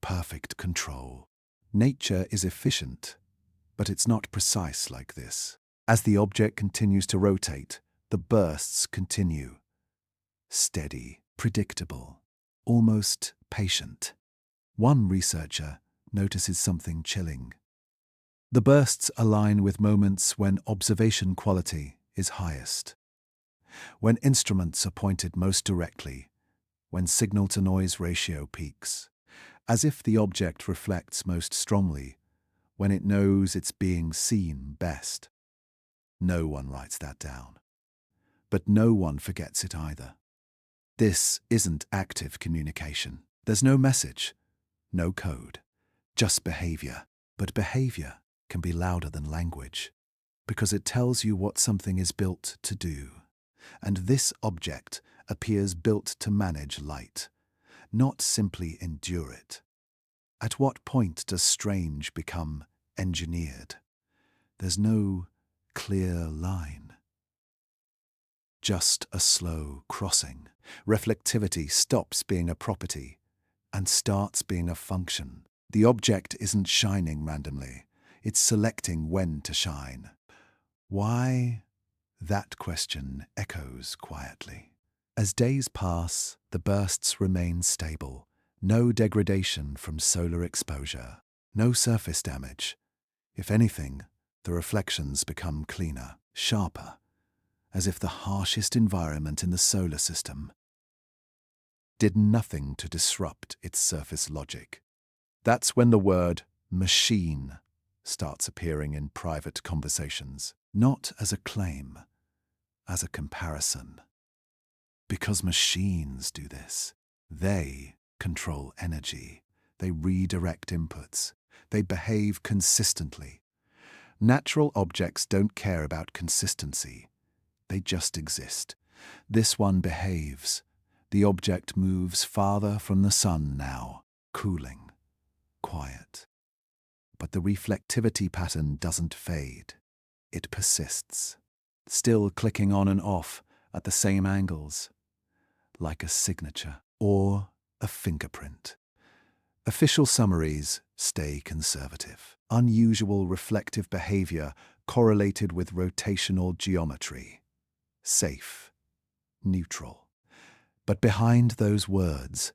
perfect control. Nature is efficient, but it's not precise like this. As the object continues to rotate, the bursts continue. Steady, predictable, almost patient. One researcher notices something chilling. The bursts align with moments when observation quality is highest. When instruments are pointed most directly, when signal-to-noise ratio peaks, as if the object reflects most strongly, when it knows it's being seen best. No one writes that down. But no one forgets it either. This isn't active communication. There's no message, no code, just behavior. But behavior can be louder than language because it tells you what something is built to do. And this object appears built to manage light, not simply endure it. At what point does strange become engineered? There's no clear line. Just a slow crossing. Reflectivity stops being a property and starts being a function. The object isn't shining randomly. It's selecting when to shine. Why? That question echoes quietly. As days pass, the bursts remain stable. No degradation from solar exposure. No surface damage. If anything, the reflections become cleaner, sharper, as if the harshest environment in the solar system did nothing to disrupt its surface logic. That's when the word machine starts appearing in private conversations, not as a claim, as a comparison. Because machines do this. They control energy. They redirect inputs. They behave consistently. Natural objects don't care about consistency. They just exist. This one behaves. The object moves farther from the sun now, cooling, quiet. But the reflectivity pattern doesn't fade. It persists, still clicking on and off at the same angles, like a signature or a fingerprint. Official summaries stay conservative. Unusual reflective behavior correlated with rotational geometry. Safe, neutral. But behind those words,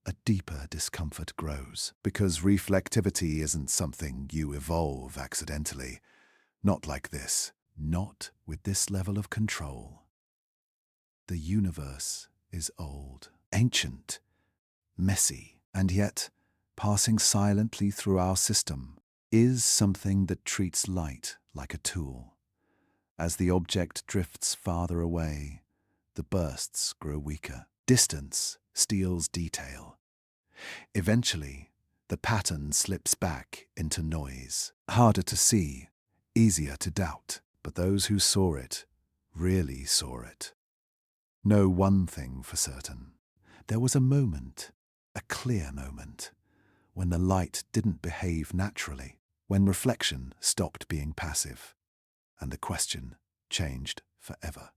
a deeper discomfort grows, because reflectivity isn't something you evolve accidentally. Not like this. Not with this level of control. The universe is old, ancient, messy, and yet, passing silently through our system is something that treats light like a tool. As the object drifts farther away, the bursts grow weaker. Distance steals detail. Eventually, the pattern slips back into noise. Harder to see, easier to doubt. But those who saw it really saw it. Know one thing for certain. There was a moment, a clear moment, when the light didn't behave naturally, when reflection stopped being passive, and the question changed forever.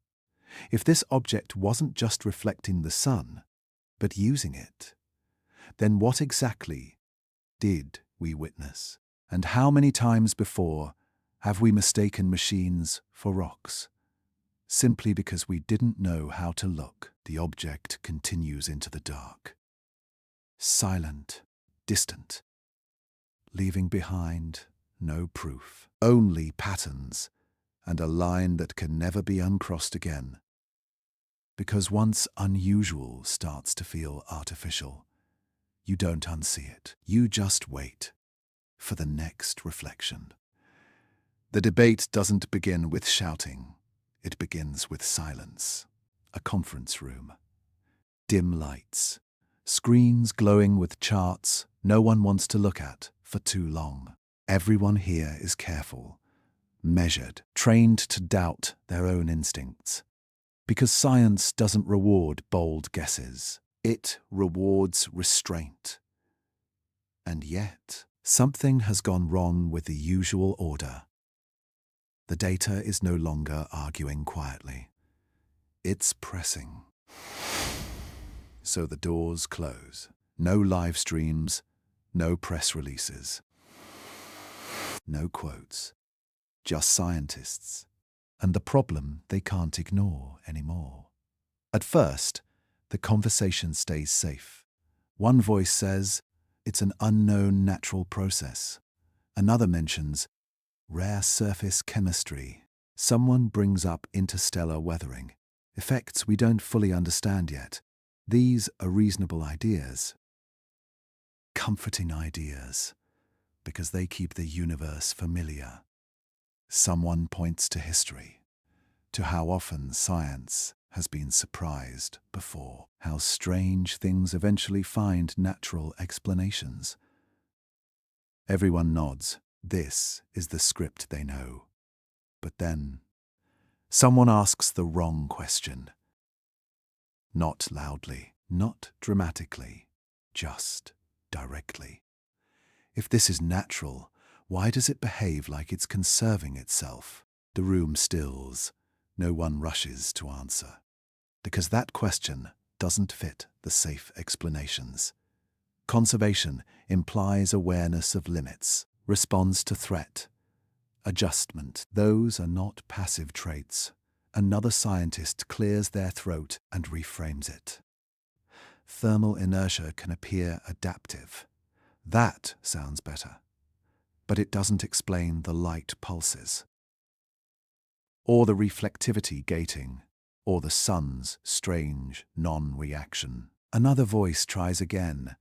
If this object wasn't just reflecting the sun, but using it, then what exactly did we witness? And how many times before have we mistaken machines for rocks? Simply because we didn't know how to look. The object continues into the dark. Silent, distant, leaving behind no proof, only patterns and a line that can never be uncrossed again. Because once unusual starts to feel artificial, you don't unsee it. You just wait for the next reflection. The debate doesn't begin with shouting. It begins with silence. A conference room. Dim lights. Screens glowing with charts no one wants to look at for too long. Everyone here is careful, measured, trained to doubt their own instincts. Because science doesn't reward bold guesses. It rewards restraint. And yet, something has gone wrong with the usual order. The data is no longer arguing quietly. It's pressing. So the doors close. No live streams, no press releases, no quotes, just scientists. And the problem they can't ignore anymore. At first, the conversation stays safe. One voice says, it's an unknown natural process. Another mentions rare surface chemistry. Someone brings up interstellar weathering, effects we don't fully understand yet. These are reasonable ideas, comforting ideas, because they keep the universe familiar. Someone points to history, to how often science has been surprised before. How strange things eventually find natural explanations. Everyone nods. This is the script they know. But then, someone asks the wrong question. Not loudly, not dramatically, just directly. If this is natural, why does it behave like it's conserving itself? The room stills. No one rushes to answer. Because that question doesn't fit the safe explanations. Conservation implies awareness of limits, responds to threat, adjustment. Those are not passive traits. Another scientist clears their throat and reframes it. Thermal inertia can appear adaptive. That sounds better. But it doesn't explain the light pulses, or the reflectivity gating, or the sun's strange non-reaction. Another voice tries again.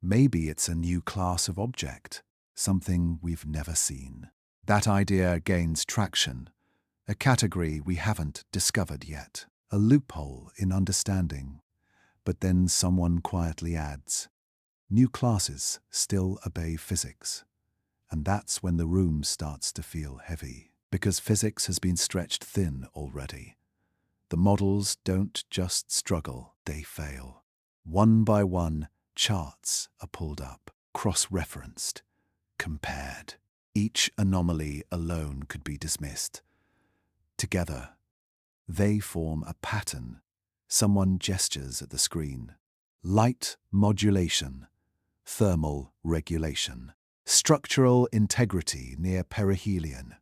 Maybe it's a new class of object, something we've never seen. That idea gains traction, a category we haven't discovered yet, a loophole in understanding. But then someone quietly adds, new classes still obey physics. And that's when the room starts to feel heavy, because physics has been stretched thin already. The models don't just struggle, they fail. One by one, charts are pulled up, cross-referenced, compared. Each anomaly alone could be dismissed. Together, they form a pattern. Someone gestures at the screen. Light modulation, thermal regulation, structural integrity near perihelion,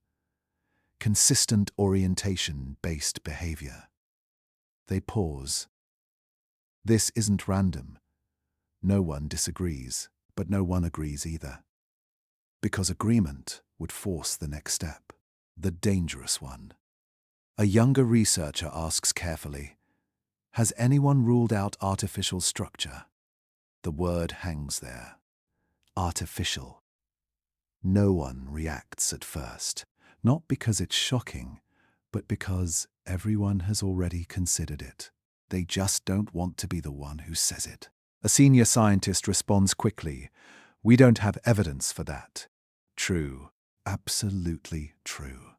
consistent orientation-based behavior. They pause. This isn't random. No one disagrees, but no one agrees either. Because agreement would force the next step, the dangerous one. A younger researcher asks carefully, has anyone ruled out artificial structure? The word hangs there. Artificial. No one reacts at first, not because it's shocking, but because everyone has already considered it. They just don't want to be the one who says it. A senior scientist responds quickly, we don't have evidence for that. True, absolutely true.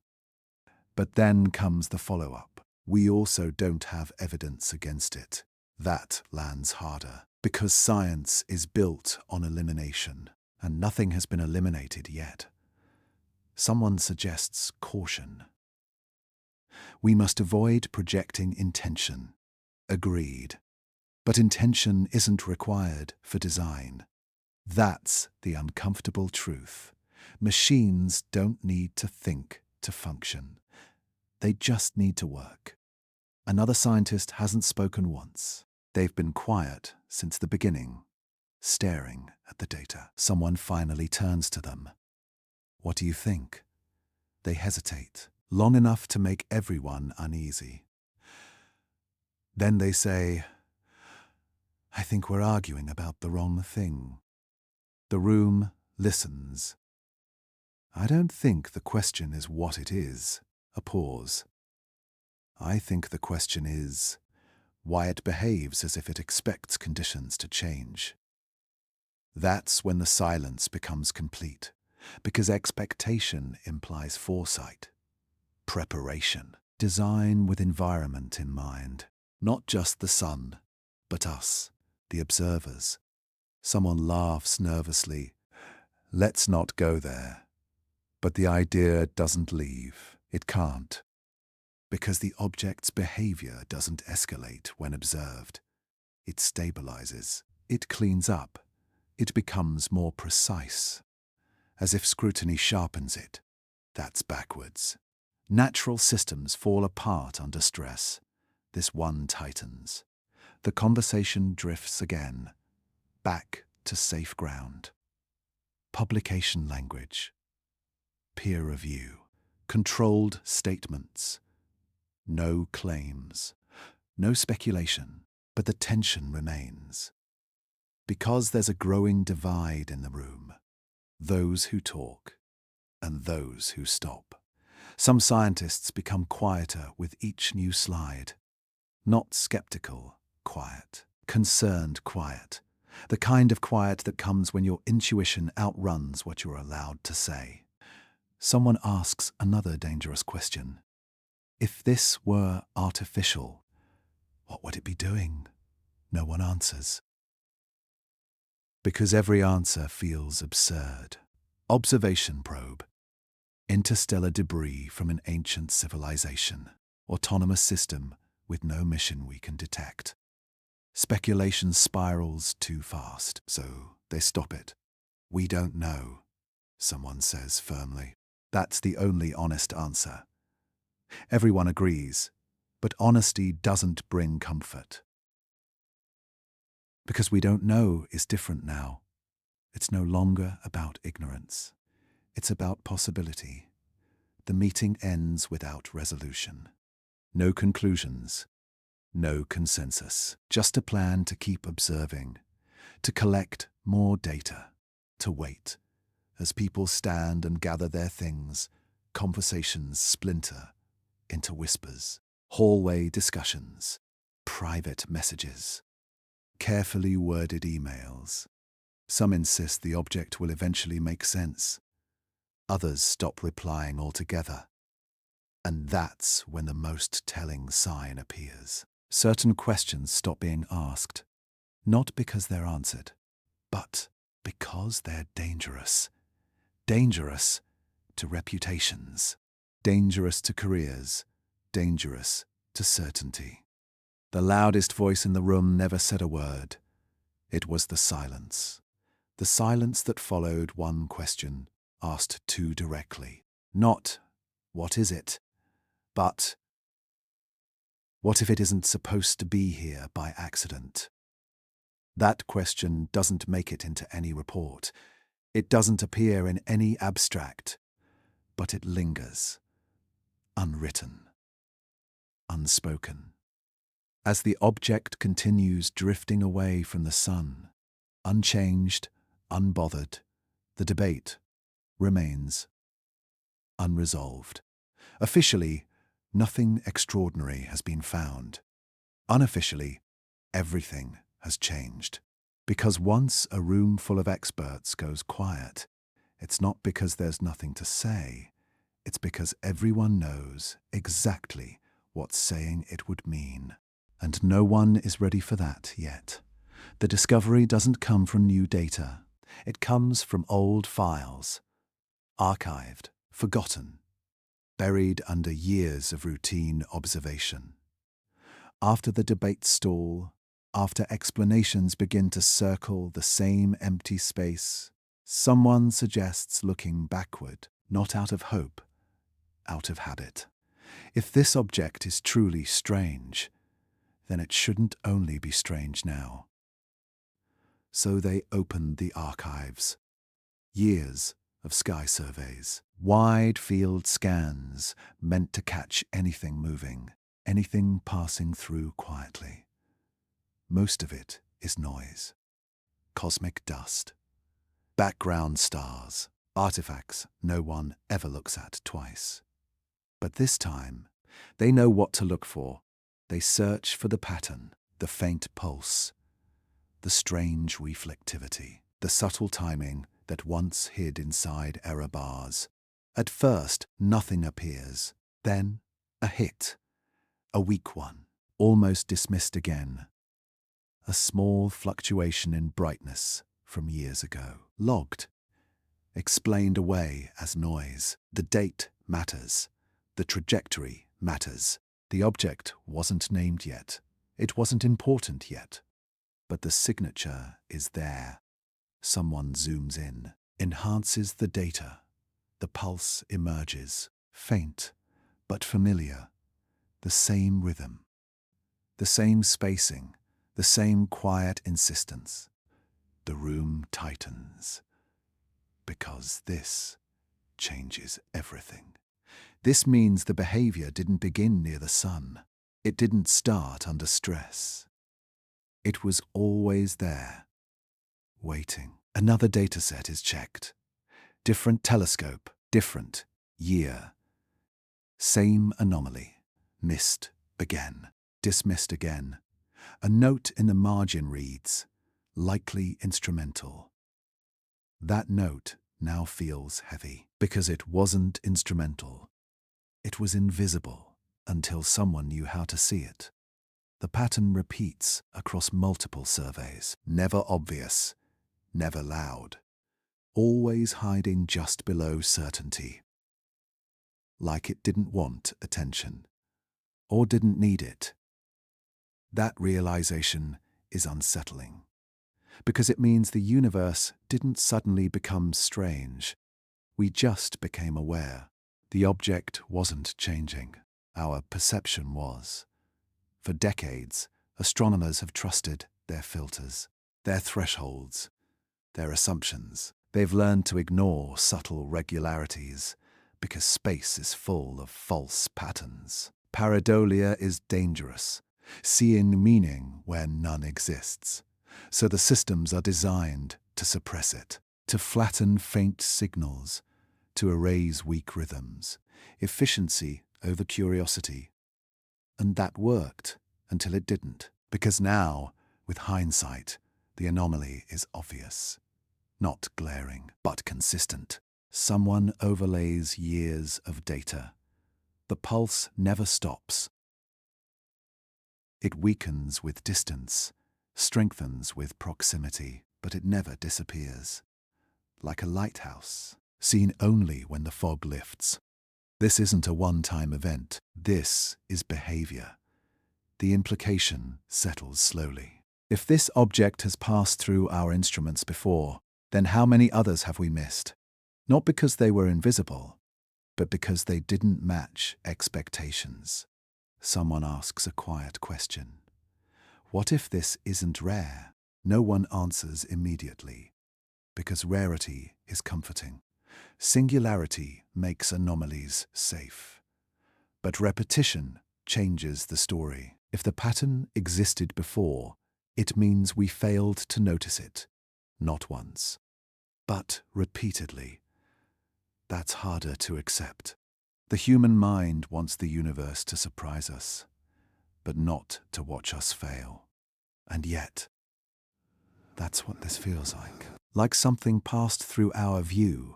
But then comes the follow-up. We also don't have evidence against it. That lands harder, because science is built on elimination, and nothing has been eliminated yet. Someone suggests caution. We must avoid projecting intention. Agreed. But intention isn't required for design. That's the uncomfortable truth. Machines don't need to think to function. They just need to work. Another scientist hasn't spoken once. They've been quiet since the beginning, staring at the data. Someone finally turns to them. What do you think? They hesitate, long enough to make everyone uneasy. Then they say, I think we're arguing about the wrong thing. The room listens. I don't think the question is what it is. A pause. I think the question is why it behaves as if it expects conditions to change. That's when the silence becomes complete, because expectation implies foresight, preparation, design with environment in mind. Not just the sun, but us, the observers. Someone laughs nervously. Let's not go there. But the idea doesn't leave. It can't. Because the object's behavior doesn't escalate when observed. It stabilizes. It cleans up. It becomes more precise. As if scrutiny sharpens it. That's backwards. Natural systems fall apart under stress. This one tightens. The conversation drifts again, back to safe ground. Publication language. Peer review. Controlled statements. No claims. No speculation. But the tension remains. Because there's a growing divide in the room. Those who talk and those who stop. Some scientists become quieter with each new slide. Not skeptical quiet, concerned quiet. The kind of quiet that comes when your intuition outruns what you're allowed to say. Someone asks another dangerous question. If this were artificial, what would it be doing? No one answers. Because every answer feels absurd. Observation probe. Interstellar debris from an ancient civilization. Autonomous system with no mission we can detect. Speculation spirals too fast, so they stop it. We don't know, someone says firmly. That's the only honest answer. Everyone agrees, but honesty doesn't bring comfort. Because we don't know is different now. It's no longer about ignorance. It's about possibility. The meeting ends without resolution. No conclusions. No consensus. Just a plan to keep observing, to collect more data, to wait. As people stand and gather their things, conversations splinter into whispers, hallway discussions, private messages, carefully worded emails. Some insist the object will eventually make sense. Others stop replying altogether. And that's when the most telling sign appears. Certain questions stop being asked, not because they're answered, but because they're dangerous. Dangerous to reputations, dangerous to careers, dangerous to certainty. The loudest voice in the room never said a word. It was the silence that followed one question asked too directly. Not, what is it? But, what if it isn't supposed to be here by accident? That question doesn't make it into any report. It doesn't appear in any abstract, but it lingers, unwritten, unspoken. As the object continues drifting away from the sun, unchanged, unbothered, the debate remains unresolved. Officially, nothing extraordinary has been found. Unofficially, everything has changed. Because once a room full of experts goes quiet, it's not because there's nothing to say. It's because everyone knows exactly what saying it would mean. And no one is ready for that yet. The discovery doesn't come from new data. It comes from old files, archived, forgotten, buried under years of routine observation. After the debates stall, after explanations begin to circle the same empty space, someone suggests looking backward, not out of hope, out of habit. If this object is truly strange, then it shouldn't only be strange now. So they opened the archives. Years of sky surveys, wide field scans meant to catch anything moving, anything passing through quietly. Most of it is noise, cosmic dust, background stars, artifacts no one ever looks at twice. But this time, they know what to look for. They search for the pattern, the faint pulse, the strange reflectivity, the subtle timing that once hid inside error bars. At first, nothing appears. Then, a hit, a weak one, almost dismissed again. A small fluctuation in brightness from years ago. Logged, explained away as noise. The date matters. The trajectory matters. The object wasn't named yet. It wasn't important yet. But the signature is there. Someone zooms in, enhances the data. The pulse emerges, faint, but familiar. The same rhythm, the same spacing, the same quiet insistence. The room tightens. Because this changes everything. This means the behavior didn't begin near the sun. It didn't start under stress. It was always there, waiting. Another dataset is checked. Different telescope, different year. Same anomaly, missed again. dismissed again. A note in the margin reads, "Likely instrumental." That note now feels heavy because it wasn't instrumental. It was invisible until someone knew how to see it. The pattern repeats across multiple surveys, never obvious, never loud, always hiding just below certainty. Like it didn't want attention, or didn't need it. That realization is unsettling, because it means the universe didn't suddenly become strange. We just became aware. The object wasn't changing. Our perception was. For decades, astronomers have trusted their filters, their thresholds, their assumptions. They've learned to ignore subtle regularities because space is full of false patterns. Pareidolia is dangerous, seeing meaning where none exists. So the systems are designed to suppress it, to flatten faint signals, to erase weak rhythms, efficiency over curiosity. And that worked until it didn't, because now, with hindsight, the anomaly is obvious. Not glaring, but consistent. Someone overlays years of data. The pulse never stops. It weakens with distance, strengthens with proximity, but it never disappears. Like a lighthouse, seen only when the fog lifts. This isn't a one-time event. This is behavior. The implication settles slowly. If this object has passed through our instruments before, then how many others have we missed? Not because they were invisible, but because they didn't match expectations. Someone asks a quiet question. What if this isn't rare? No one answers immediately, because rarity is comforting. Singularity makes anomalies safe. But repetition changes the story. If the pattern existed before, it means we failed to notice it, not once, but repeatedly. That's harder to accept. The human mind wants the universe to surprise us, but not to watch us fail. And yet, that's what this feels like. Like something passed through our view,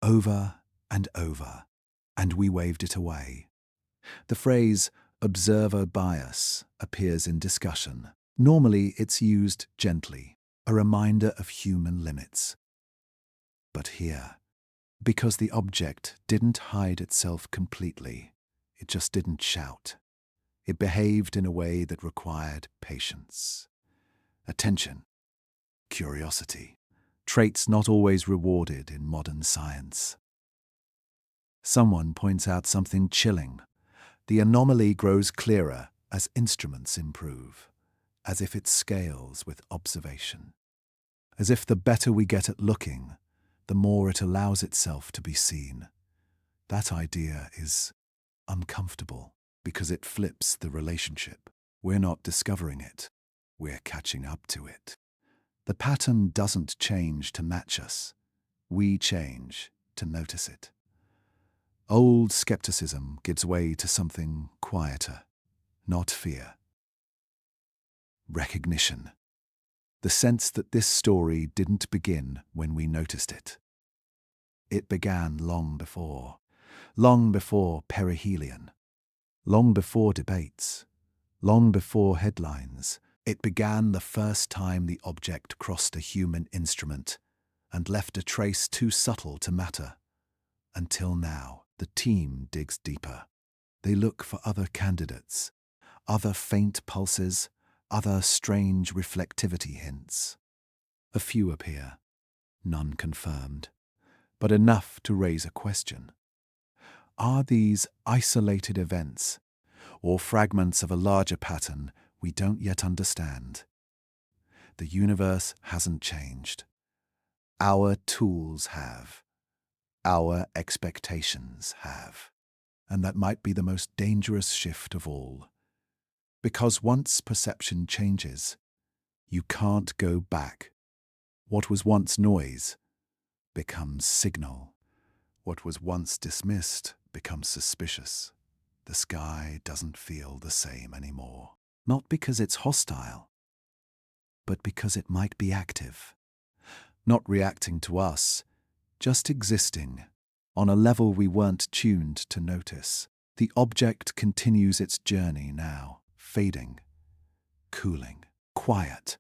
over and over, and we waved it away. The phrase observer bias appears in discussion. Normally, it's used gently, a reminder of human limits. But here, because the object didn't hide itself completely, it just didn't shout. It behaved in a way that required patience, attention, curiosity, traits not always rewarded in modern science. Someone points out something chilling. The anomaly grows clearer as instruments improve, as if it scales with observation, as if the better we get at looking, the more it allows itself to be seen. That idea is uncomfortable because it flips the relationship. We're not discovering it, we're catching up to it. The pattern doesn't change to match us, we change to notice it. Old skepticism gives way to something quieter, not fear. Recognition. The sense that this story didn't begin when we noticed it. It began long before perihelion, long before debates, long before headlines. It began the first time the object crossed a human instrument and left a trace too subtle to matter. Until now, the team digs deeper. They look for other candidates, other faint pulses, other strange reflectivity hints. A few appear, none confirmed, but enough to raise a question. Are these isolated events, or fragments of a larger pattern we don't yet understand? The universe hasn't changed. Our tools have. Our expectations have. And that might be the most dangerous shift of all. Because once perception changes, you can't go back. What was once noise becomes signal. What was once dismissed becomes suspicious. the sky doesn't feel the same anymore. Not because it's hostile, but because it might be active. Not reacting to us, just existing on a level we weren't tuned to notice. The object continues its journey now, fading, cooling, quiet,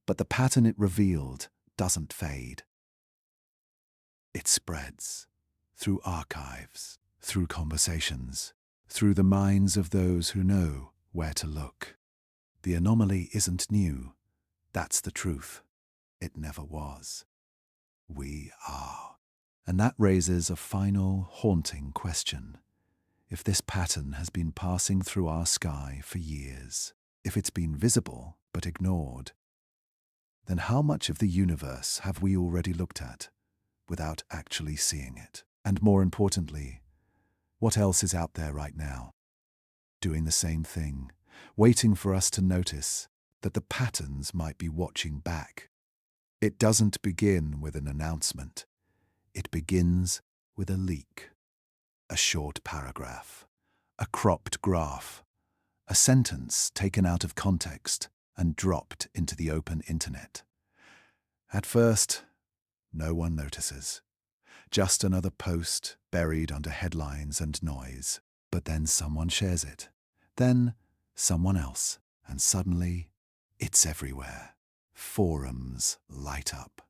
but the pattern it revealed doesn't fade. It spreads through archives, through conversations, through the minds of those who know where to look. The anomaly isn't new. That's the truth. It never was. We are. And that raises a final, haunting question. If this pattern has been passing through our sky for years, if it's been visible but ignored, then how much of the universe have we already looked at without actually seeing it? And more importantly, what else is out there right now, doing the same thing, waiting for us to notice that the patterns might be watching back? It doesn't begin with an announcement. It begins with a leak, a short paragraph, a cropped graph, a sentence taken out of context and dropped into the open internet. At first, no one notices. Just another post buried under headlines and noise. But then someone shares it. Then someone else. And suddenly, it's everywhere. Forums light up.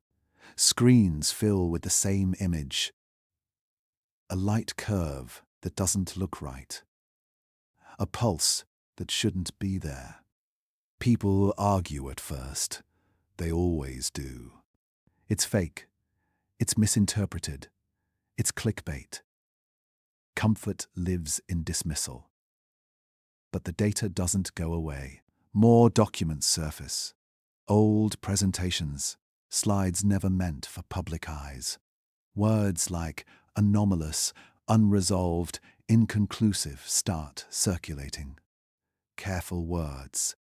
Screens fill with the same image. A light curve that doesn't look right. A pulse that shouldn't be there. People argue at first. They always do. It's fake. It's misinterpreted. It's clickbait. Comfort lives in dismissal. But the data doesn't go away. More documents surface. Old presentations, slides never meant for public eyes. Words like anomalous, unresolved, inconclusive start circulating. Careful words,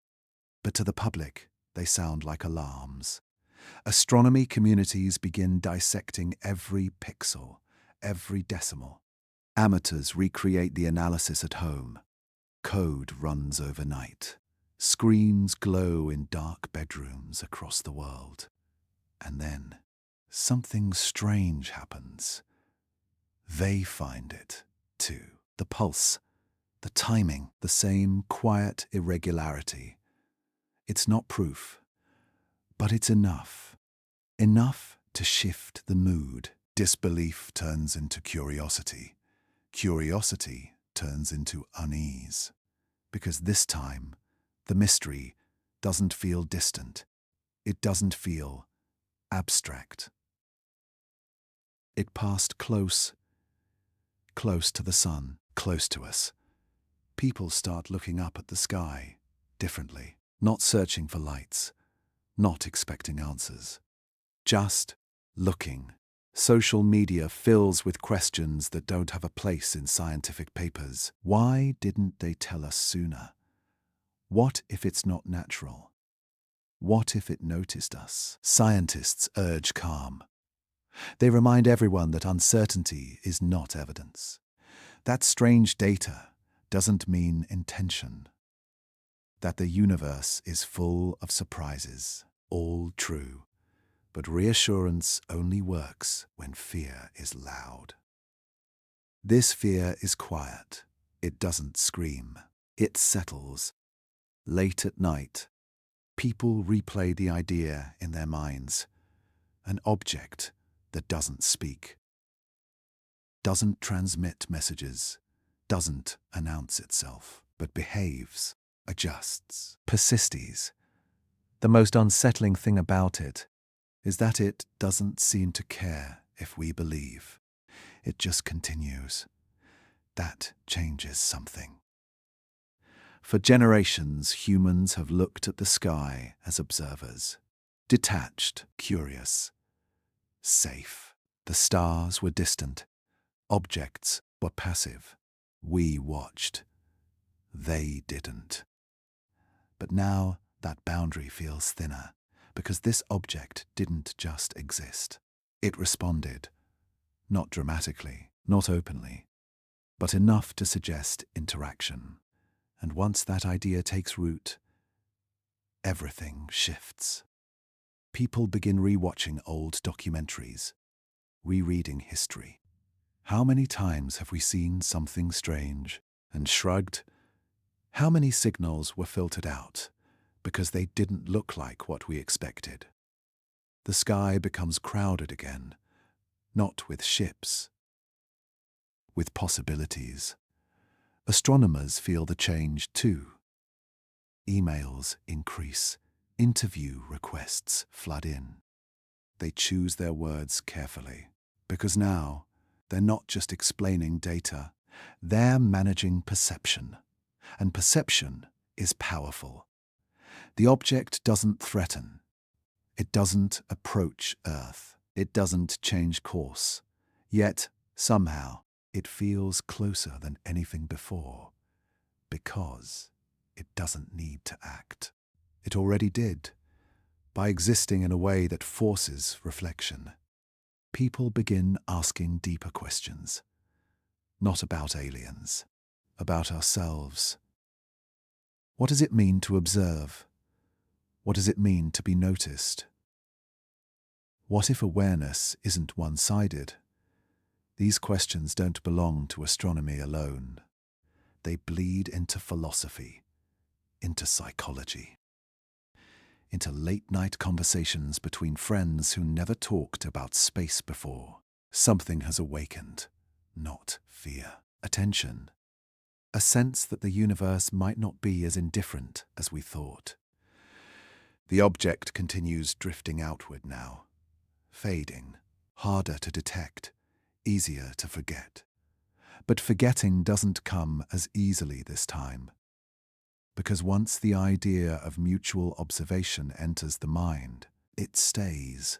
but to the public, they sound like alarms. Astronomy communities begin dissecting every pixel, every decimal. Amateurs recreate the analysis at home. Code runs overnight. Screens glow in dark bedrooms across the world. And then, something strange happens. They find it, too. The pulse, the timing, the same quiet irregularity. It's not proof, but it's enough. Enough to shift the mood. Disbelief turns into curiosity. Curiosity turns into unease. Because this time, the mystery doesn't feel distant. It doesn't feel abstract. It passed close to the sun, close to us. People start looking up at the sky differently, not searching for lights, not expecting answers, just looking. Social media fills with questions that don't have a place in scientific papers. Why didn't they tell us sooner? What if it's not natural? What if it noticed us? Scientists urge calm. They remind everyone that uncertainty is not evidence. That strange data doesn't mean intention. That the universe is full of surprises, all true. But reassurance only works when fear is loud. This fear is quiet. It doesn't scream. It settles. Late at night, people replay the idea in their minds. An object that doesn't speak, doesn't transmit messages, doesn't announce itself, but behaves, adjusts, persistes. The most unsettling thing about it is that it doesn't seem to care if we believe. It just continues. That changes something. For generations, humans have looked at the sky as observers, detached, curious, safe. The stars were distant. Objects were passive. We watched. They didn't. But now that boundary feels thinner, because this object didn't just exist. It responded. Not dramatically, not openly, but enough to suggest interaction. And once that idea takes root, everything shifts. People begin rewatching old documentaries, rereading history. How many times have we seen something strange and shrugged? How many signals were filtered out because they didn't look like what we expected? The sky becomes crowded again, not with ships, with possibilities. Astronomers feel the change too. Emails increase, interview requests flood in. They choose their words carefully, because now they're not just explaining data, they're managing perception. And perception is powerful. The object doesn't threaten. It doesn't approach Earth. It doesn't change course. Yet, somehow, it feels closer than anything before, because it doesn't need to act. It already did, by existing in a way that forces reflection. People begin asking deeper questions, not about aliens, about ourselves. What does it mean to observe? What does it mean to be noticed? What if awareness isn't one-sided? These questions don't belong to astronomy alone. They bleed into philosophy, into psychology, into late-night conversations between friends who never talked about space before. Something has awakened, not fear, attention, a sense that the universe might not be as indifferent as we thought. The object continues drifting outward now, fading, harder to detect, easier to forget. But forgetting doesn't come as easily this time, because once the idea of mutual observation enters the mind, it stays.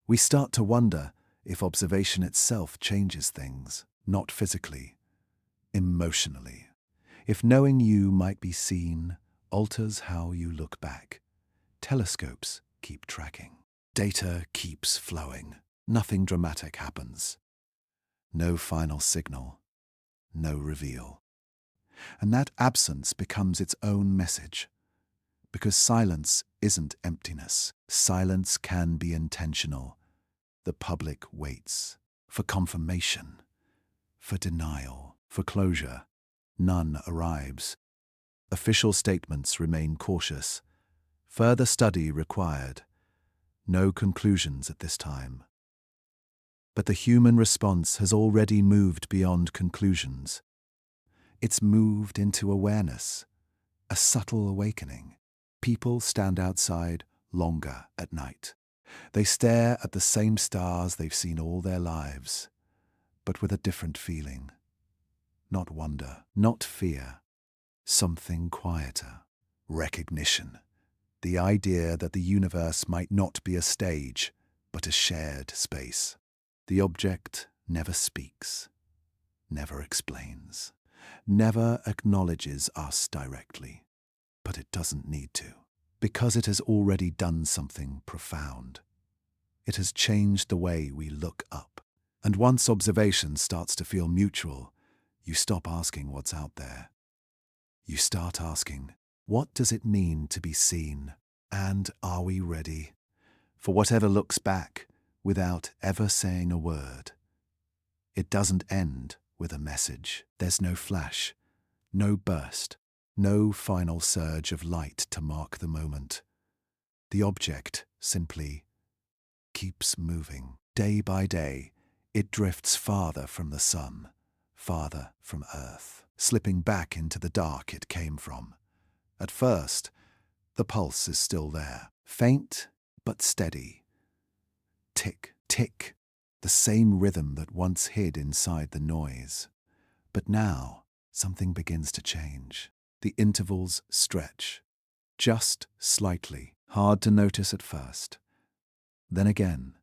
We start to wonder if observation itself changes things, not physically, emotionally. If knowing you might be seen alters how you look back. Telescopes keep tracking. Data keeps flowing. Nothing dramatic happens. No final signal. No reveal. And that absence becomes its own message. Because silence isn't emptiness. Silence can be intentional. The public waits for confirmation, for denial, for closure. None arrives. Official statements remain cautious. Further study required. No conclusions at this time. But the human response has already moved beyond conclusions. It's moved into awareness, a subtle awakening. People stand outside longer at night. They stare at the same stars they've seen all their lives, but with a different feeling. Not wonder, not fear, something quieter. Recognition. The idea that the universe might not be a stage, but a shared space. The object never speaks, never explains, never acknowledges us directly. But it doesn't need to, because it has already done something profound. It has changed the way we look up. And once observation starts to feel mutual, you stop asking what's out there. You start asking, what does it mean to be seen? And are we ready for whatever looks back without ever saying a word? It doesn't end with a message. There's no flash, no burst, no final surge of light to mark the moment. The object simply keeps moving. Day by day, it drifts farther from the sun, farther from Earth, slipping back into the dark it came from. At first, the pulse is still there, faint but steady. Tick, tick, the same rhythm that once hid inside the noise. But now, something begins to change. The intervals stretch, just slightly, hard to notice at first. Then again,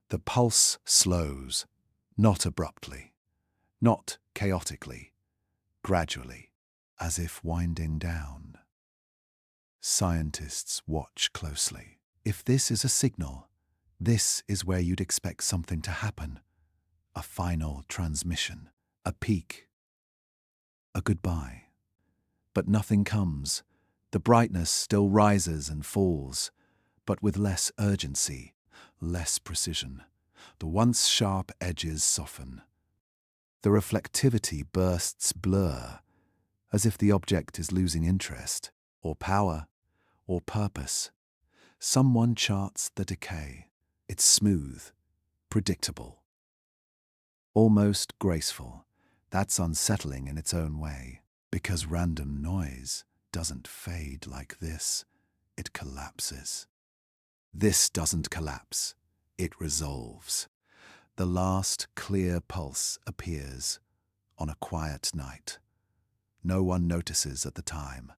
the pulse slows, not abruptly, not chaotically, gradually, as if winding down. Scientists watch closely. If this is a signal, this is where you'd expect something to happen. A final transmission, a peak, a goodbye. But nothing comes. The brightness still rises and falls, but with less urgency, less precision. The once sharp edges soften. The reflectivity bursts blur, as if the object is losing interest, or power, or purpose. Someone charts the decay. It's smooth, predictable, almost graceful. That's unsettling in its own way, because random noise doesn't fade like this. It collapses. This doesn't collapse. It resolves. The last clear pulse appears on a quiet night. No one notices at the time.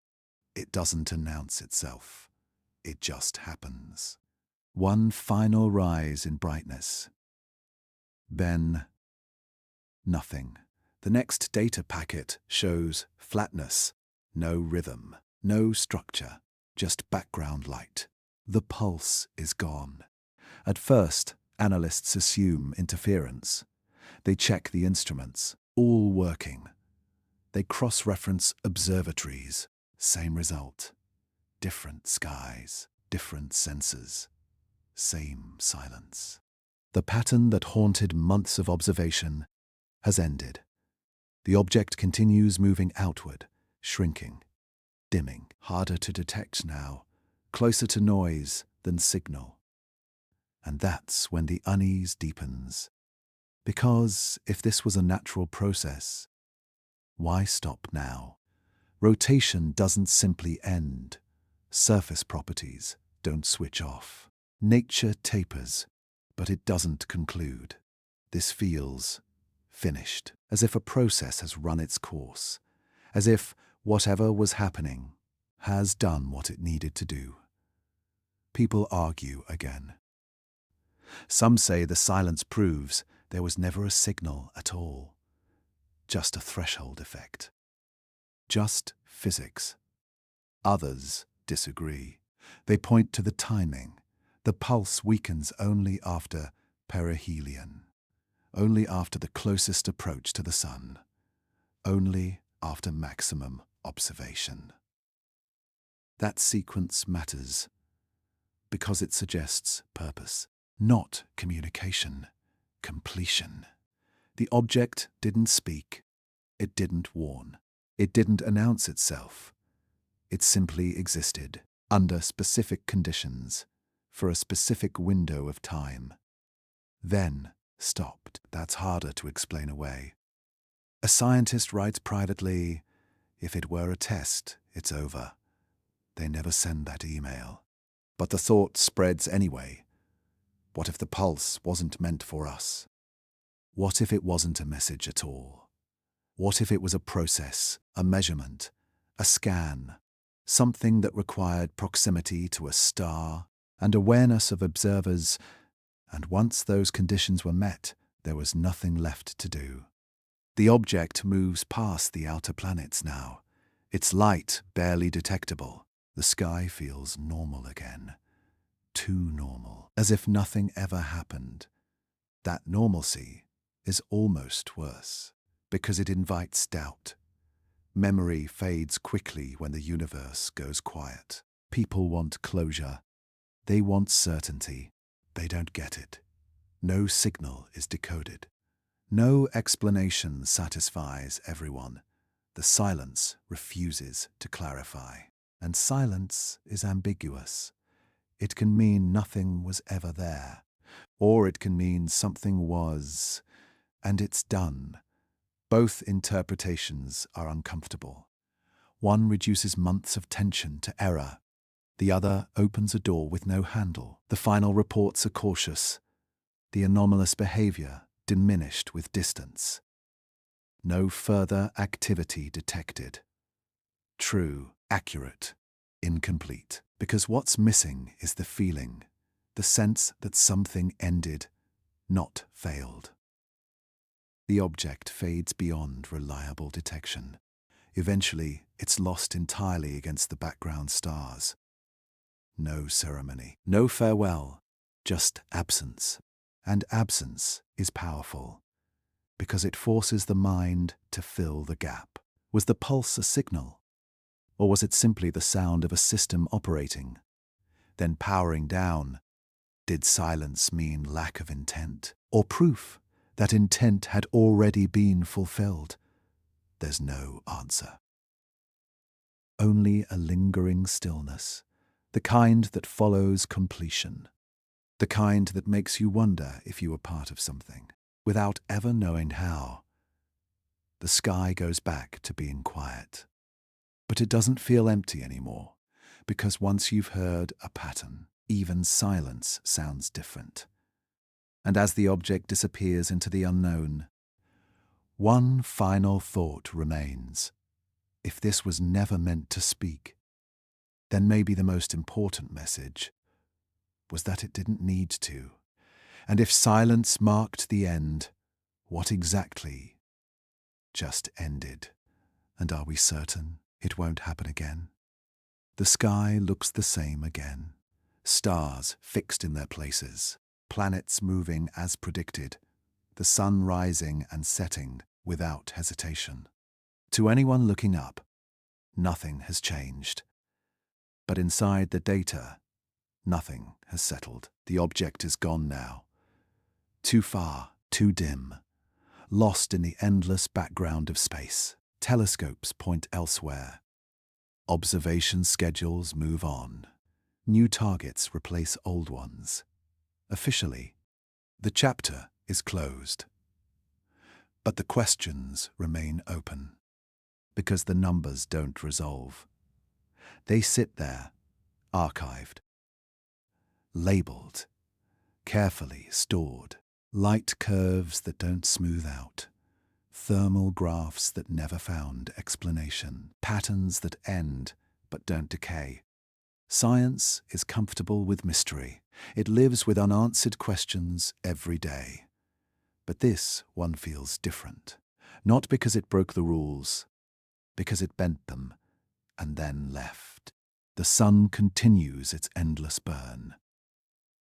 It doesn't announce itself. It just happens. One final rise in brightness. Then, nothing. The next data packet shows flatness, no rhythm, no structure, just background light. The pulse is gone. At first, analysts assume interference. They check the instruments, all working. They cross-reference observatories, same result. Different skies, different sensors, same silence. The pattern that haunted months of observation has ended. The object continues moving outward, shrinking, dimming, harder to detect now, closer to noise than signal. And that's when the unease deepens. Because if this was a natural process, why stop now? Rotation doesn't simply end. Surface properties don't switch off. Nature tapers, but it doesn't conclude. This feels finished, as if a process has run its course, as if whatever was happening has done what it needed to do. People argue again. Some say the silence proves there was never a signal at all, just a threshold effect, just physics. Others disagree. They point to the timing. The pulse weakens only after perihelion, only after the closest approach to the sun, only after maximum observation. That sequence matters because it suggests purpose, not communication, completion. The object didn't speak, it didn't warn, it didn't announce itself. It simply existed, under specific conditions, for a specific window of time. Then stopped. That's harder to explain away. A scientist writes privately, "If it were a test, it's over." They never send that email. But the thought spreads anyway. What if the pulse wasn't meant for us? What if it wasn't a message at all? What if it was a process, a measurement, a scan, something that required proximity to a star and awareness of observers, and once those conditions were met, there was nothing left to do. The object moves past the outer planets now, its light barely detectable. The sky feels normal again, too normal, as if nothing ever happened. That normalcy is almost worse, because it invites doubt. Memory fades quickly when the universe goes quiet. People want closure. They want certainty. They don't get it. No signal is decoded. No explanation satisfies everyone. The silence refuses to clarify. And silence is ambiguous. It can mean nothing was ever there, or it can mean something was, and it's done. Both interpretations are uncomfortable. One reduces months of tension to error. The other opens a door with no handle. The final reports are cautious. The anomalous behavior diminished with distance. No further activity detected. True, accurate, incomplete. Because what's missing is the feeling, the sense that something ended, not failed. The object fades beyond reliable detection. Eventually, it's lost entirely against the background stars. No ceremony, no farewell, just absence. And absence is powerful, because it forces the mind to fill the gap Was the pulse a signal? Or was it simply the sound of a system operating, then powering down? Did silence mean lack of intent, or proof that intent had already been fulfilled? There's no answer. Only a lingering stillness, the kind that follows completion, the kind that makes you wonder if you were part of something, without ever knowing how. The sky goes back to being quiet. But it doesn't feel empty anymore, because once you've heard a pattern, even silence sounds different. And as the object disappears into the unknown, one final thought remains. If this was never meant to speak, then maybe the most important message was that it didn't need to. And if silence marked the end, what exactly just ended? And are we certain it won't happen again? The sky looks the same again. Stars fixed in their places, planets moving as predicted, the sun rising and setting without hesitation. To anyone looking up, nothing has changed. But inside the data, nothing has settled. The object is gone now. Too far, too dim, lost in the endless background of space. Telescopes point elsewhere. Observation schedules move on. New targets replace old ones. Officially, the chapter is closed. But the questions remain open, because the numbers don't resolve. They sit there, archived, labeled, carefully stored. Light curves that don't smooth out. Thermal graphs that never found explanation. Patterns that end but don't decay. Science is comfortable with mystery. It lives with unanswered questions every day. But this one feels different. Not because it broke the rules, because it bent them and then left. The sun continues its endless burn.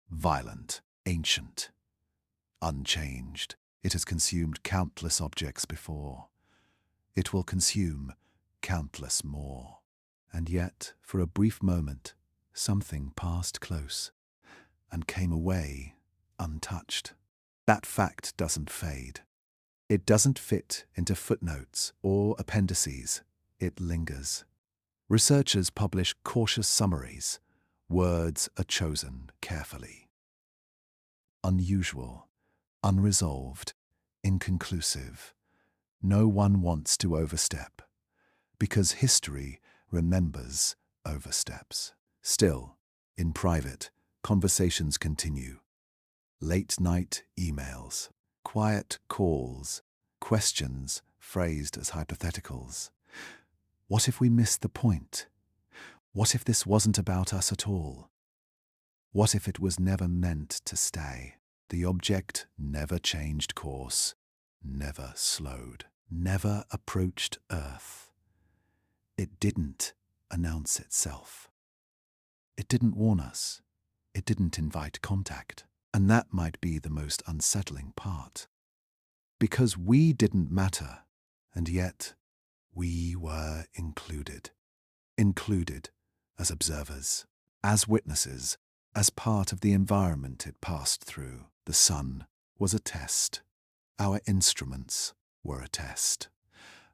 Violent, ancient, unchanged. It has consumed countless objects before. It will consume countless more. And yet, for a brief moment, something passed close and came away untouched. That fact doesn't fade. It doesn't fit into footnotes or appendices. It lingers. Researchers publish cautious summaries. Words are chosen carefully. Unusual, unresolved, inconclusive. No one wants to overstep, because history remembers oversteps. Still, in private, conversations continue. Late-night emails, quiet calls, questions phrased as hypotheticals. What if we missed the point? What if this wasn't about us at all? What if it was never meant to stay? The object never changed course, never slowed, never approached Earth. It didn't announce itself. It didn't warn us. It didn't invite contact. And that might be the most unsettling part. Because we didn't matter, and yet we were included. Included as observers, as witnesses, as part of the environment it passed through. The sun was a test. Our instruments were a test.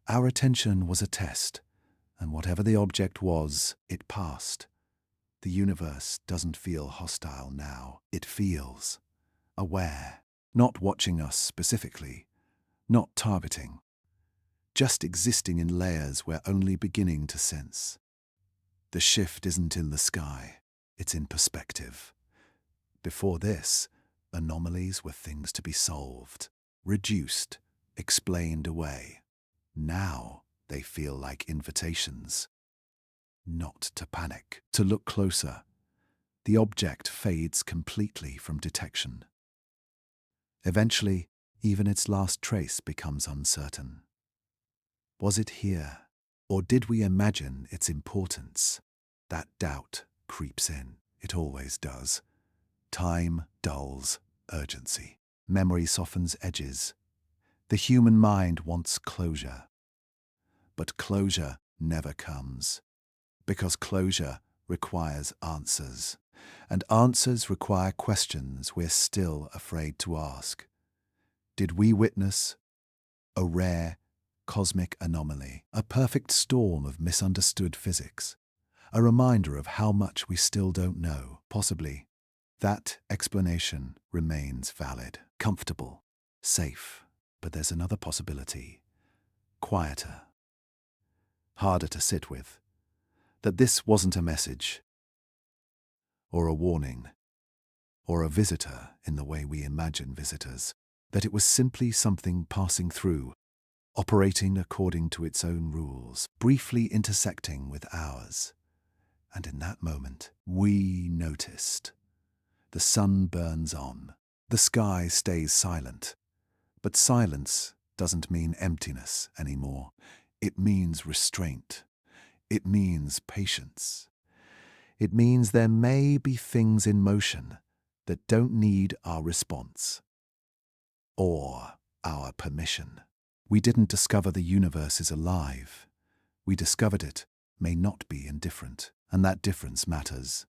Our attention was a test, and whatever the object was, it passed. The universe doesn't feel hostile now. It feels aware, not watching us specifically, not targeting, just existing in layers we're only beginning to sense. The shift isn't in the sky, it's in perspective. Before this, anomalies were things to be solved, reduced, explained away. Now they feel like invitations. Not to panic, to look closer. The object fades completely from detection. Eventually, even its last trace becomes uncertain. Was it here, or did we imagine its importance? That doubt creeps in. It always does. Time dulls urgency. Memory softens edges. The human mind wants closure. But closure never comes, because closure requires answers, and answers require questions we're still afraid to ask. Did we witness a rare cosmic anomaly, a perfect storm of misunderstood physics, a reminder of how much we still don't know? Possibly, that explanation remains valid, comfortable, safe. But there's another possibility, quieter, harder to sit with, that this wasn't a message, or a warning, or a visitor in the way we imagine visitors, that it was simply something passing through, operating according to its own rules, briefly intersecting with ours. And in that moment, we noticed. The sun burns on. The sky stays silent. But silence doesn't mean emptiness anymore. It means restraint. It means patience. It means there may be things in motion that don't need our response or our permission. We didn't discover the universe is alive. We discovered it may not be indifferent, and that difference matters.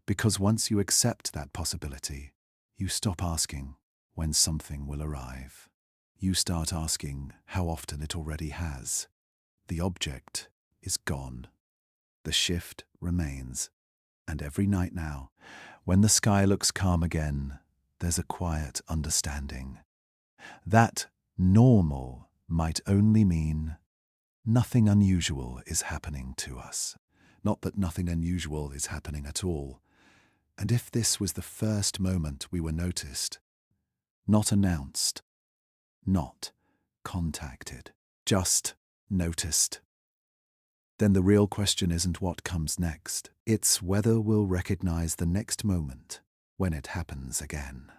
Because once you accept that possibility, you stop asking when something will arrive. You start asking how often it already has. The object is gone. The shift remains. And every night now, when the sky looks calm again, there's a quiet understanding. That normal might only mean nothing unusual is happening to us. Not that nothing unusual is happening at all. And if this was the first moment we were noticed, not announced, not contacted, just noticed, then the real question isn't what comes next. It's whether we'll recognize the next moment when it happens again.